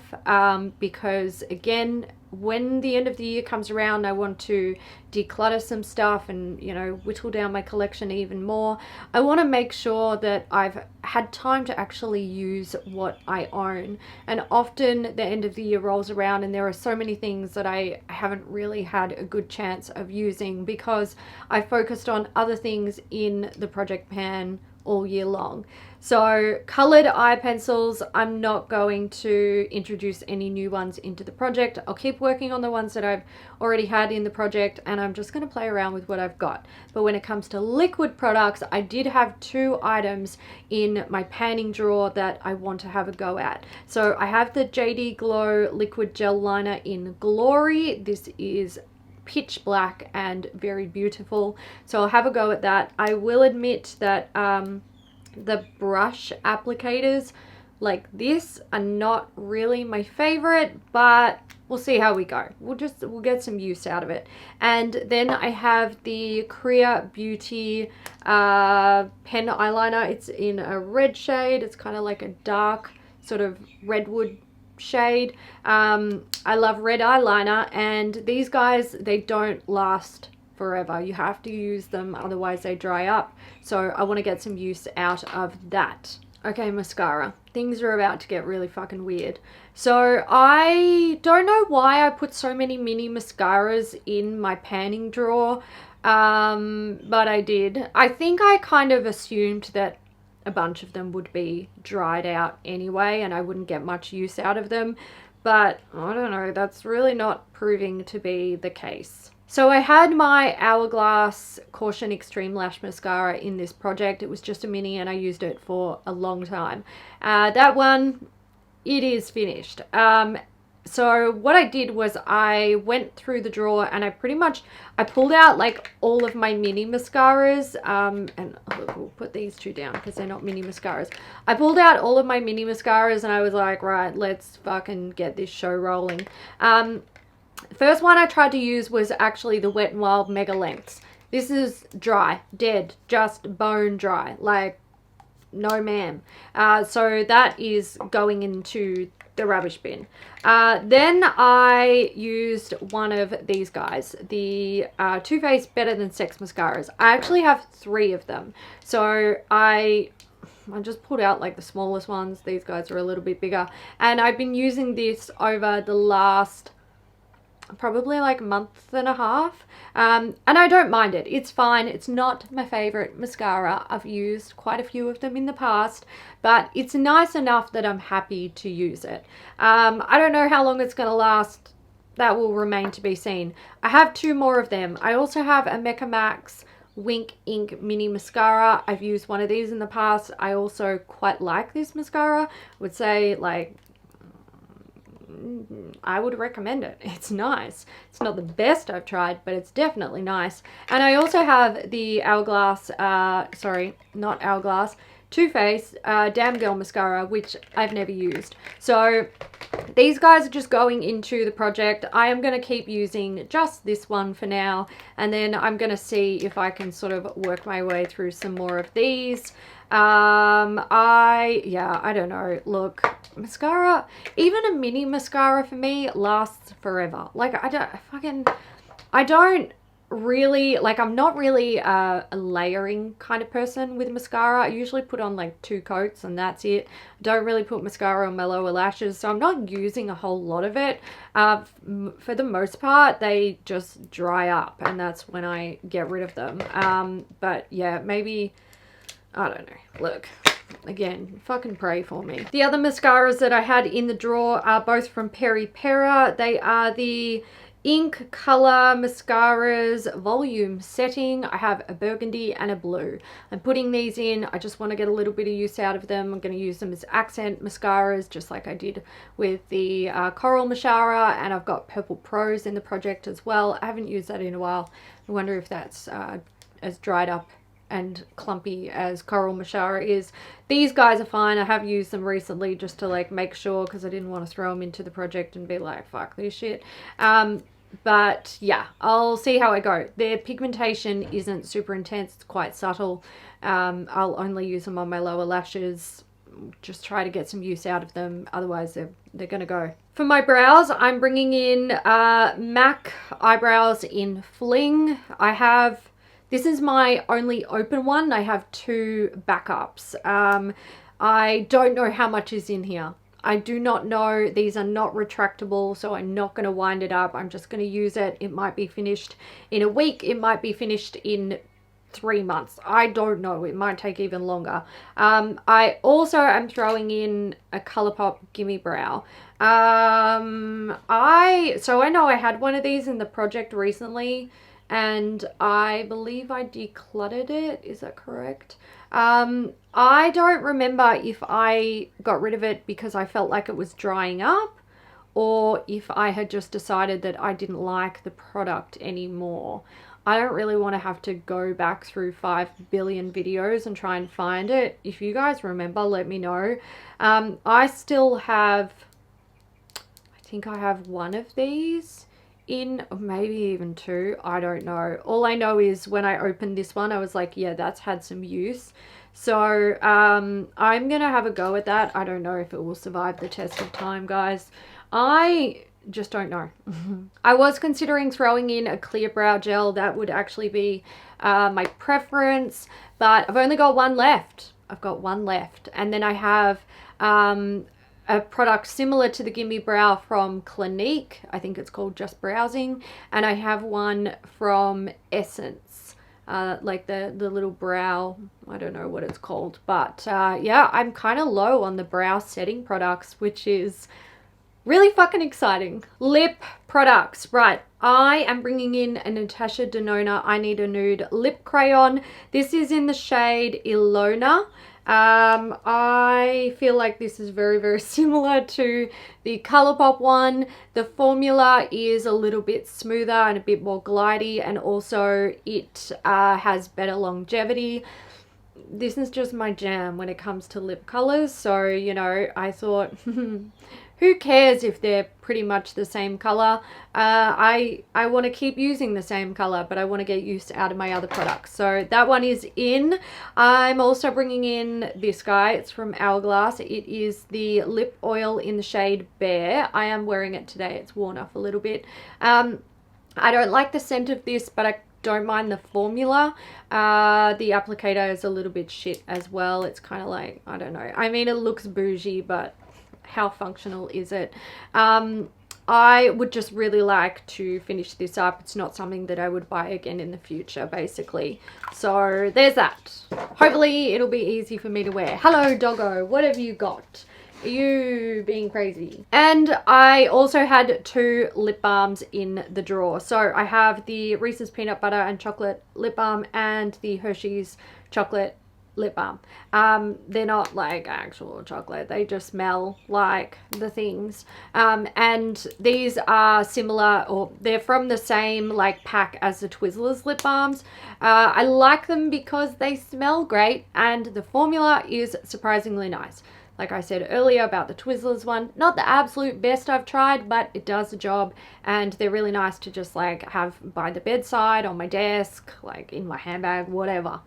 because, again, when the end of the year comes around, I want to declutter some stuff and, you know, whittle down my collection even more. I want to make sure that I've had time to actually use what I own. And often the end of the year rolls around and there are so many things that I haven't really had a good chance of using because I focused on other things in the project pan all year long. So colored eye pencils, I'm not going to introduce any new ones into the project. I'll keep working on the ones that I've already had in the project and I'm just going to play around with what I've got. But when it comes to liquid products, I did have 2 items in my panning drawer that I want to have a go at. So I have the JD Glow Liquid Gel Liner in Glory. This is pitch black and very beautiful, so I'll have a go at that. I will admit that the brush applicators like this are not really my favorite, but we'll see how we go. We'll get some use out of it. And then I have the Korea Beauty pen eyeliner. It's in a red shade. It's kind of like a dark sort of redwood shade. I love red eyeliner, and these guys, they don't last forever. You have to use them, otherwise they dry up. So I want to get some use out of that. Okay, mascara. Things are about to get really fucking weird. So I don't know why I put so many mini mascaras in my panning drawer, but I did. I think I kind of assumed that a bunch of them would be dried out anyway and I wouldn't get much use out of them, but I don't know, that's really not proving to be the case. So I had my Hourglass Caution Extreme Lash Mascara in this project. It was just a mini and I used it for a long time. That one, it is finished. So what I did was I went through the drawer and I pulled out like all of my mini mascaras, and we'll put these two down because they're not mini mascaras. I pulled out all of my mini mascaras and I was like, right, let's fucking get this show rolling. The first one I tried to use was actually the Wet n Wild Mega Lengths. This is dry, dead, just bone dry, like no ma'am. So that is going into the rubbish bin. Then I used one of these guys, the Too Faced Better Than Sex mascaras. I actually have 3 of them. So I just pulled out like the smallest ones. These guys are a little bit bigger. And I've been using this over the last probably like a month and a half, and I don't mind it. It's fine. It's not my favorite mascara. I've used quite a few of them in the past, but it's nice enough that I'm happy to use it. I don't know how long it's going to last. That will remain to be seen. I have 2 more of them. I also have a Mecca Max Wink Ink Mini Mascara. I've used one of these in the past. I also quite like this mascara. I would say, like, I would recommend it. It's nice. It's not the best I've tried, but it's definitely nice. And I also have the Hourglass, not Hourglass, Too Faced Damn Girl Mascara, which I've never used. So these guys are just going into the project. I am going to keep using just this one for now, and then I'm going to see if I can sort of work my way through some more of these. I don't know. Look, mascara, even a mini mascara for me lasts forever. Like, I don't really, like, I'm not really a layering kind of person with mascara. I usually put on like 2 coats and that's it. I don't really put mascara on my lower lashes, so I'm not using a whole lot of it. For the most part, they just dry up and that's when I get rid of them. But yeah, maybe, I don't know. Look, again, fucking pray for me. The other mascaras that I had in the drawer are both from Peri Pera. They are the Ink Color Mascaras Volume Setting. I have a burgundy and a blue. I'm putting these in. I just want to get a little bit of use out of them. I'm going to use them as accent mascaras, just like I did with the Coral Mascara, and I've got Purple Prose in the project as well. I haven't used that in a while. I wonder if that's as dried up and clumpy as Coral Mascara is. These guys are fine. I have used them recently just to like make sure, because I didn't want to throw them into the project and be like, fuck this shit. But yeah, I'll see how I go. Their pigmentation isn't super intense. It's quite subtle. I'll only use them on my lower lashes. Just try to get some use out of them. Otherwise, they're gonna go. For my brows, I'm bringing in MAC eyebrows in Fling. This is my only open one. I have 2 backups. I don't know how much is in here. I do not know. These are not retractable, so I'm not going to wind it up. I'm just going to use it. It might be finished in a week. It might be finished in 3 months. I don't know. It might take even longer. I also am throwing in a Colourpop Gimme Brow. So I know I had one of these in the project recently, and I believe I decluttered it. Is that correct? I don't remember if I got rid of it because I felt like it was drying up, or if I had just decided that I didn't like the product anymore. I don't really want to have to go back through 5 billion videos and try and find it. If you guys remember, let me know. I still have, I think I have 1 of these in, or maybe even 2. I don't know. All I know is when I opened this one, I was like, yeah, that's had some use. So I'm gonna have a go at that. I don't know if it will survive the test of time, guys. I just don't know. I was considering throwing in a clear brow gel. That would actually be my preference, but I've only got one left. I've got one left. And then I have a product similar to the Gimme Brow from Clinique. I think it's called Just Browsing. And I have one from Essence, like the little brow, I don't know what it's called. But yeah, I'm kind of low on the brow setting products, which is really fucking exciting. Lip products. Right, I am bringing in a Natasha Denona I Need a Nude lip crayon. This is in the shade Ilona. I feel like this is very, very similar to the Colourpop one. The formula is a little bit smoother and a bit more glidey, and also it has better longevity. This is just my jam when it comes to lip colors, so you know, I thought who cares if they're pretty much the same color. I want to keep using the same color, but I want to get used out of my other products. So that one is in. I'm also bringing in this guy. It's from Hourglass. It is the lip oil in the shade Bear. I am wearing it today. It's worn off a little bit. I don't like the scent of this, but I don't mind the formula. The applicator is a little bit shit as well. It's kind of like, I don't know. I mean, it looks bougie, but how functional is it? I would just really like to finish this up. It's not something that I would buy again in the future, basically. So there's that. Hopefully it'll be easy for me to wear. Hello, doggo. What have you got? Are you being crazy? And I also had 2 lip balms in the drawer. So I have the Reese's Peanut Butter and Chocolate lip balm and the Hershey's Chocolate lip balm. They're not like actual chocolate, they just smell like the things, and these are similar, or they're from the same like pack as the Twizzlers lip balms. I like them because they smell great and the formula is surprisingly nice. Like I said earlier about the Twizzlers one, not the absolute best I've tried, but it does the job, and they're really nice to just like have by the bedside, on my desk, like in my handbag, whatever.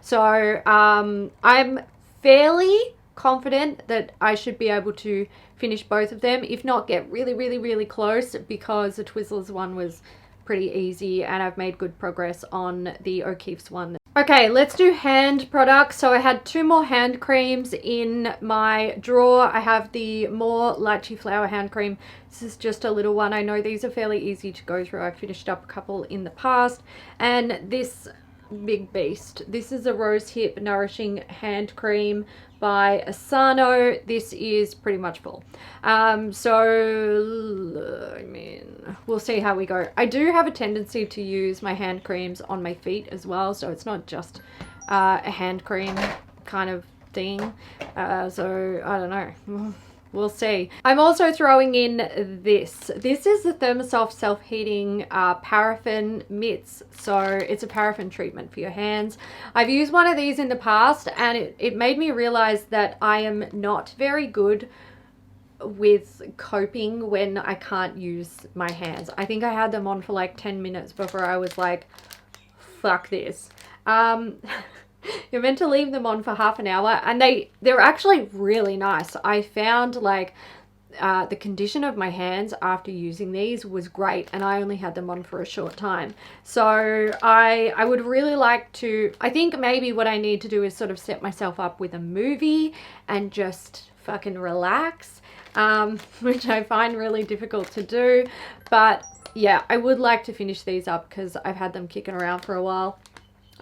So I'm fairly confident that I should be able to finish both of them, if not get really close, because the Twizzlers one was pretty easy and I've made good progress on the O'Keeffe's one. Okay, let's do hand products. So I had 2 more hand creams in my drawer. I have the More Lychee Flower hand cream. This is just a little one. I know these are fairly easy to go through. I finished up a couple in the past. And this big beast, this is a Rose Hip Nourishing Hand Cream by Asano. This is pretty much full. So I mean, we'll see how we go. I do have a tendency to use my hand creams on my feet as well, so it's not just a hand cream kind of thing. So I don't know. We'll see. I'm also throwing in this. This is the Thermosoft Self-Heating Paraffin Mitts. So it's a paraffin treatment for your hands. I've used one of these in the past and it made me realize that I am not very good with coping when I can't use my hands. I think I had them on for like 10 minutes before I was like, fuck this. You're meant to leave them on for half an hour, and they're actually really nice. I found like the condition of my hands after using these was great, and I only had them on for a short time. So I would really like to, I think maybe what I need to do is sort of set myself up with a movie and just fucking relax, which I find really difficult to do. But yeah, I would like to finish these up because I've had them kicking around for a while.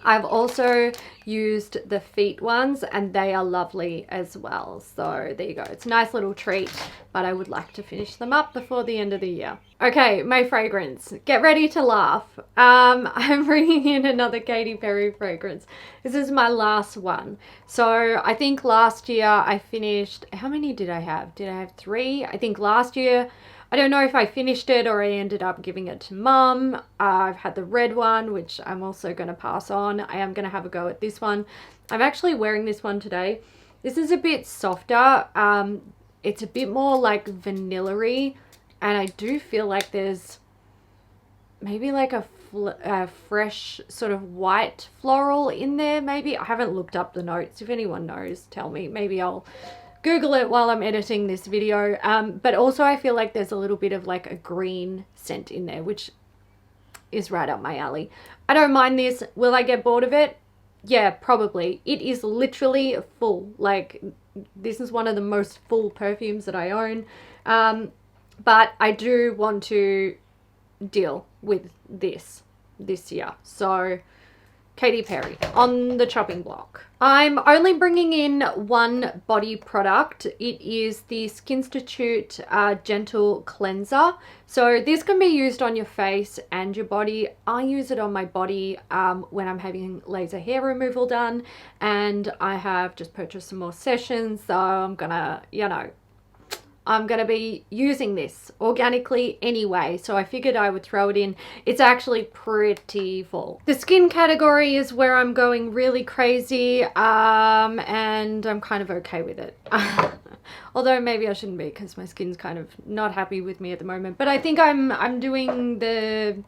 I've also used the feet ones and they are lovely as well. So there you go. It's a nice little treat, but I would like to finish them up before the end of the year. Okay, my fragrance. Get ready to laugh. I'm bringing in another Katy Perry fragrance. This is my last one. So I think last year I finished, how many did I have? Did I have 3? I think last year, I don't know if I finished it or I ended up giving it to mum. I've had the red one, which I'm also going to pass on. I am going to have a go at this one. I'm actually wearing this one today. This is a bit softer. It's a bit more like vanilla-y, and I do feel like there's maybe like a fresh sort of white floral in there maybe. I haven't looked up the notes. If anyone knows, tell me. Maybe I'll Google it while I'm editing this video. But also I feel like there's a little bit of like a green scent in there, which is right up my alley. I don't mind this. Will I get bored of it? Yeah, probably. It is literally full. Like, this is one of the most full perfumes that I own. But I do want to deal with this year. So, Katy Perry on the chopping block. I'm only bringing in one body product. It is the Skinstitute Gentle Cleanser. So this can be used on your face and your body. I use it on my body when I'm having laser hair removal done, and I have just purchased some more sessions, so I'm gonna, you know, I'm going to be using this organically anyway, so I figured I would throw it in. It's actually pretty full. The skin category is where I'm going really crazy, and I'm kind of okay with it. Although maybe I shouldn't be, because my skin's kind of not happy with me at the moment. But I think I'm doing the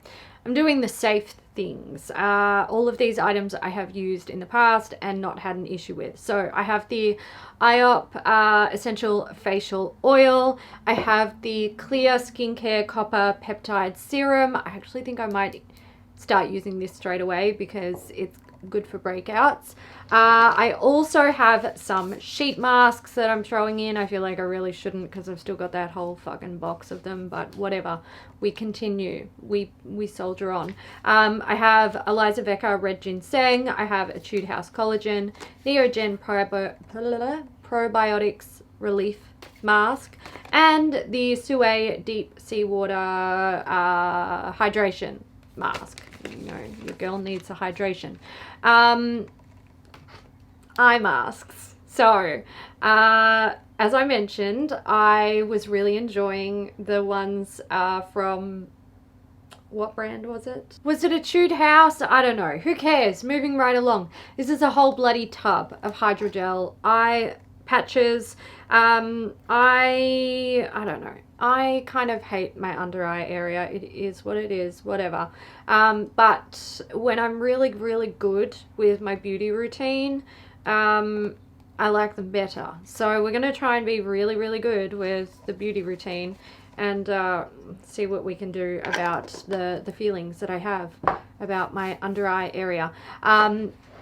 safe things. All of these items I have used in the past and not had an issue with. So I have the IOP Essential Facial Oil. I have the Clear Skincare Copper Peptide Serum. I actually think I might start using this straight away because it's good for breakouts. I also have some sheet masks that I'm throwing in. I feel like I really shouldn't because I've still got that whole fucking box of them, but whatever. We continue. We soldier on. I have Eliza Vecca Red Ginseng. I have Etude House Collagen, Neogen Probiotics Relief Mask, and the Sue Deep Seawater Hydration Mask. You know, your girl needs a hydration. Eye masks. So, as I mentioned, I was really enjoying the ones from, what brand was it? Was it Etude House? I don't know. Who cares? Moving right along. This is a whole bloody tub of hydrogel eye patches. I don't know. I kind of hate my under eye area. It is what it is, whatever. But when I'm really, really good with my beauty routine, I like them better. So we're going to try and be really, really good with the beauty routine and see what we can do about the feelings that I have about my under eye area.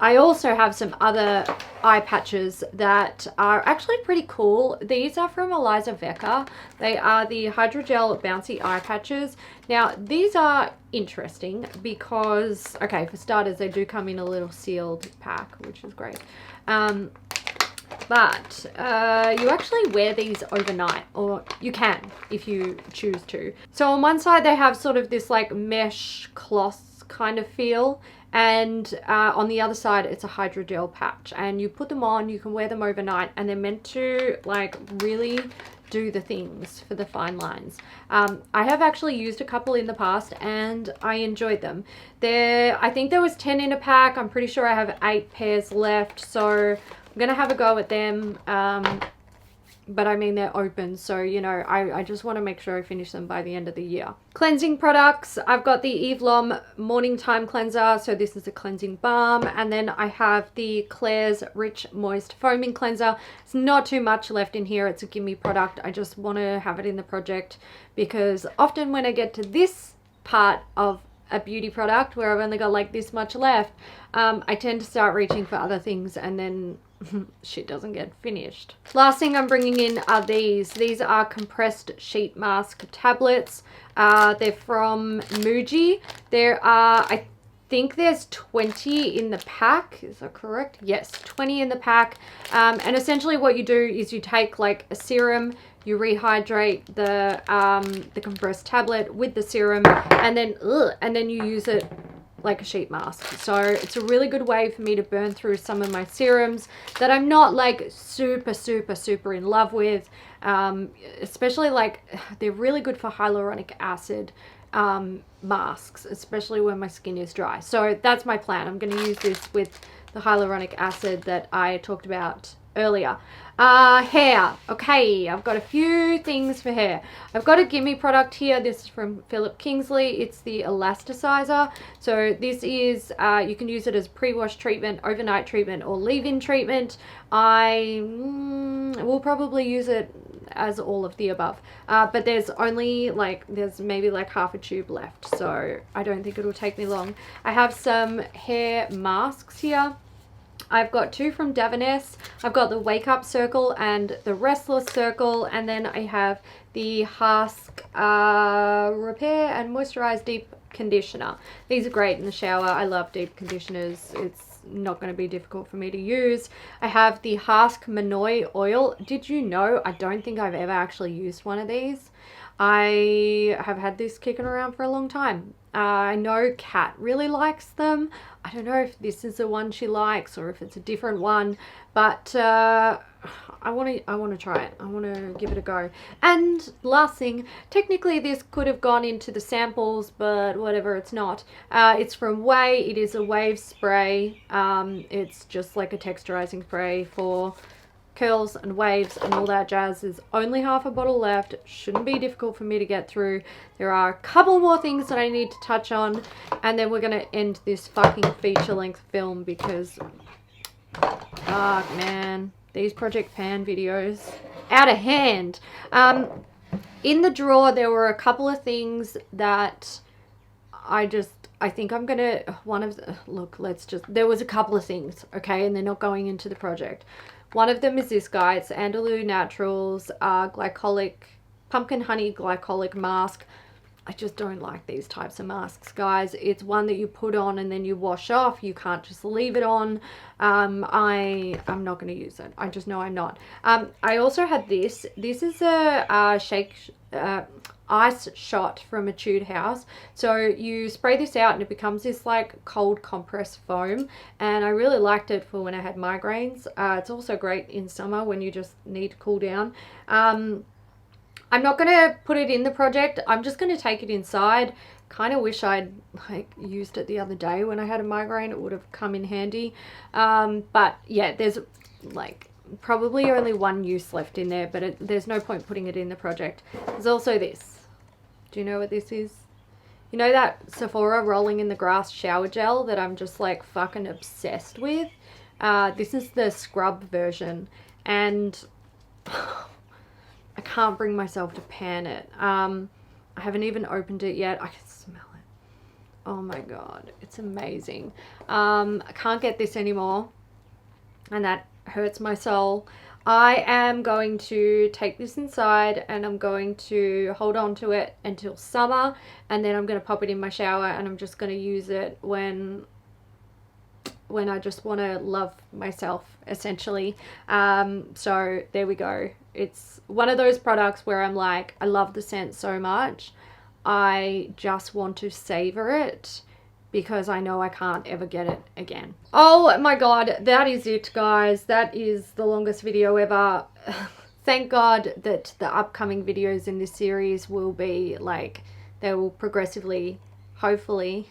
I also have some other eye patches that are actually pretty cool. These are from Eliza Vecca. They are the Hydrogel Bouncy Eye Patches. Now, these are interesting because, okay, for starters, they do come in a little sealed pack, which is great. But you actually wear these overnight, or you can if you choose to. So on one side, they have sort of this like mesh cloth kind of feel, and on the other side it's a hydrogel patch, and you put them on, you can wear them overnight, and they're meant to like really do the things for the fine lines. I have actually used a couple in the past and I enjoyed them. I think there was 10 in a pack. I'm pretty sure I have 8 pairs left, so I'm gonna have a go at them. But I mean, they're open, so you know, I just want to make sure I finish them by the end of the year. Cleansing products, I've got the Eve Lom Morning Time Cleanser, so this is a cleansing balm, and then I have the Claire's Rich Moist Foaming Cleanser. It's not too much left in here, it's a gimme product. I just want to have it in the project because often when I get to this part of a beauty product where I've only got like this much left, I tend to start reaching for other things and then shit doesn't get finished. Last thing I'm bringing in are these. These are compressed sheet mask tablets. They're from Muji. There are, I think there's 20 in the pack. Is that correct? Yes, 20 in the pack. And essentially what you do is you take like a serum, you rehydrate the compressed tablet with the serum, and then you use it like a sheet mask. So it's a really good way for me to burn through some of my serums that I'm not like super in love with. Especially like, they're really good for hyaluronic acid masks, especially when my skin is dry. So that's my plan. I'm going to use this with the hyaluronic acid that I talked about earlier. Hair. Okay, I've got a few things for hair. I've got a gimme product here. This is from Philip Kingsley. It's the elasticizer. So this is, you can use it as pre-wash treatment, overnight treatment, or leave-in treatment. I will probably use it as all of the above, but there's only like, there's maybe like half a tube left, so I don't think it'll take me long. I have some hair masks here. I've got two from Davines. I've got the Wake Up Circle and the Restless Circle, and then I have the Hask Repair and Moisturize Deep Conditioner. These are great in the shower. I love deep conditioners. It's not going to be difficult for me to use. I have the Hask Manoi Oil. Did you know I don't think I've ever actually used one of these? I have had this kicking around for a long time. I know Kat really likes them. I don't know if this is the one she likes or if it's a different one, but I want to try it. I want to give it a go. And last thing, technically this could have gone into the samples, but whatever, it's not. It's from Way. It is a wave spray. It's just like a texturizing spray for curls and waves and all that jazz. There's only half a bottle left. Shouldn't be difficult for me to get through. There are a couple more things that I need to touch on, and then we're gonna end this fucking feature-length film because fuck, man, these Project Pan videos out of hand. In the drawer there were a couple of things that I think I'm gonna, there was a couple of things, okay, and they're not going into the project. One of them is this guy. It's Andalou Naturals glycolic pumpkin honey glycolic mask. I just don't like these types of masks, guys. It's one that you put on and then you wash off. You can't just leave it on. I'm not going to use it. I just know I'm not. I also had this. This is a ice shot from Etude House. So you spray this out and it becomes this like cold compress foam, and I really liked it for when I had migraines. It's also great in summer when you just need to cool down. I'm not going to put it in the project. I'm just going to take it inside. Kind of wish I'd like used it the other day when I had a migraine. It would have come in handy. But yeah, there's like probably only one use left in there, but there's no point putting it in the project. There's also this. Do you know what this is? You know that Sephora rolling in the grass shower gel that I'm just like fucking obsessed with? This is the scrub version, and I can't bring myself to pan it. I haven't even opened it yet. I can smell it. Oh my god, it's amazing. I can't get this anymore, and that hurts my soul. I am going to take this inside and I'm going to hold on to it until summer, and then I'm going to pop it in my shower, and I'm just going to use it when I just want to love myself, essentially. So there we go. It's one of those products where I'm like, I love the scent so much, I just want to savor it because I know I can't ever get it again. Oh my god, that is it, guys. That is the longest video ever. Thank god that the upcoming videos in this series will be like, they will progressively, hopefully,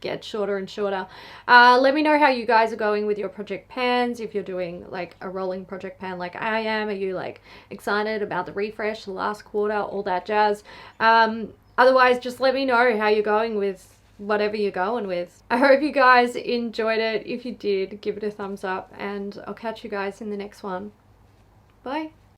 get shorter and shorter. Let me know how you guys are going with your project pans. If you're doing like a rolling project pan like I am, are you like excited about the refresh, the last quarter, all that jazz? Otherwise, just let me know how you're going with whatever you're going with. I hope you guys enjoyed it. If you did, give it a thumbs up, and I'll catch you guys in the next one. Bye.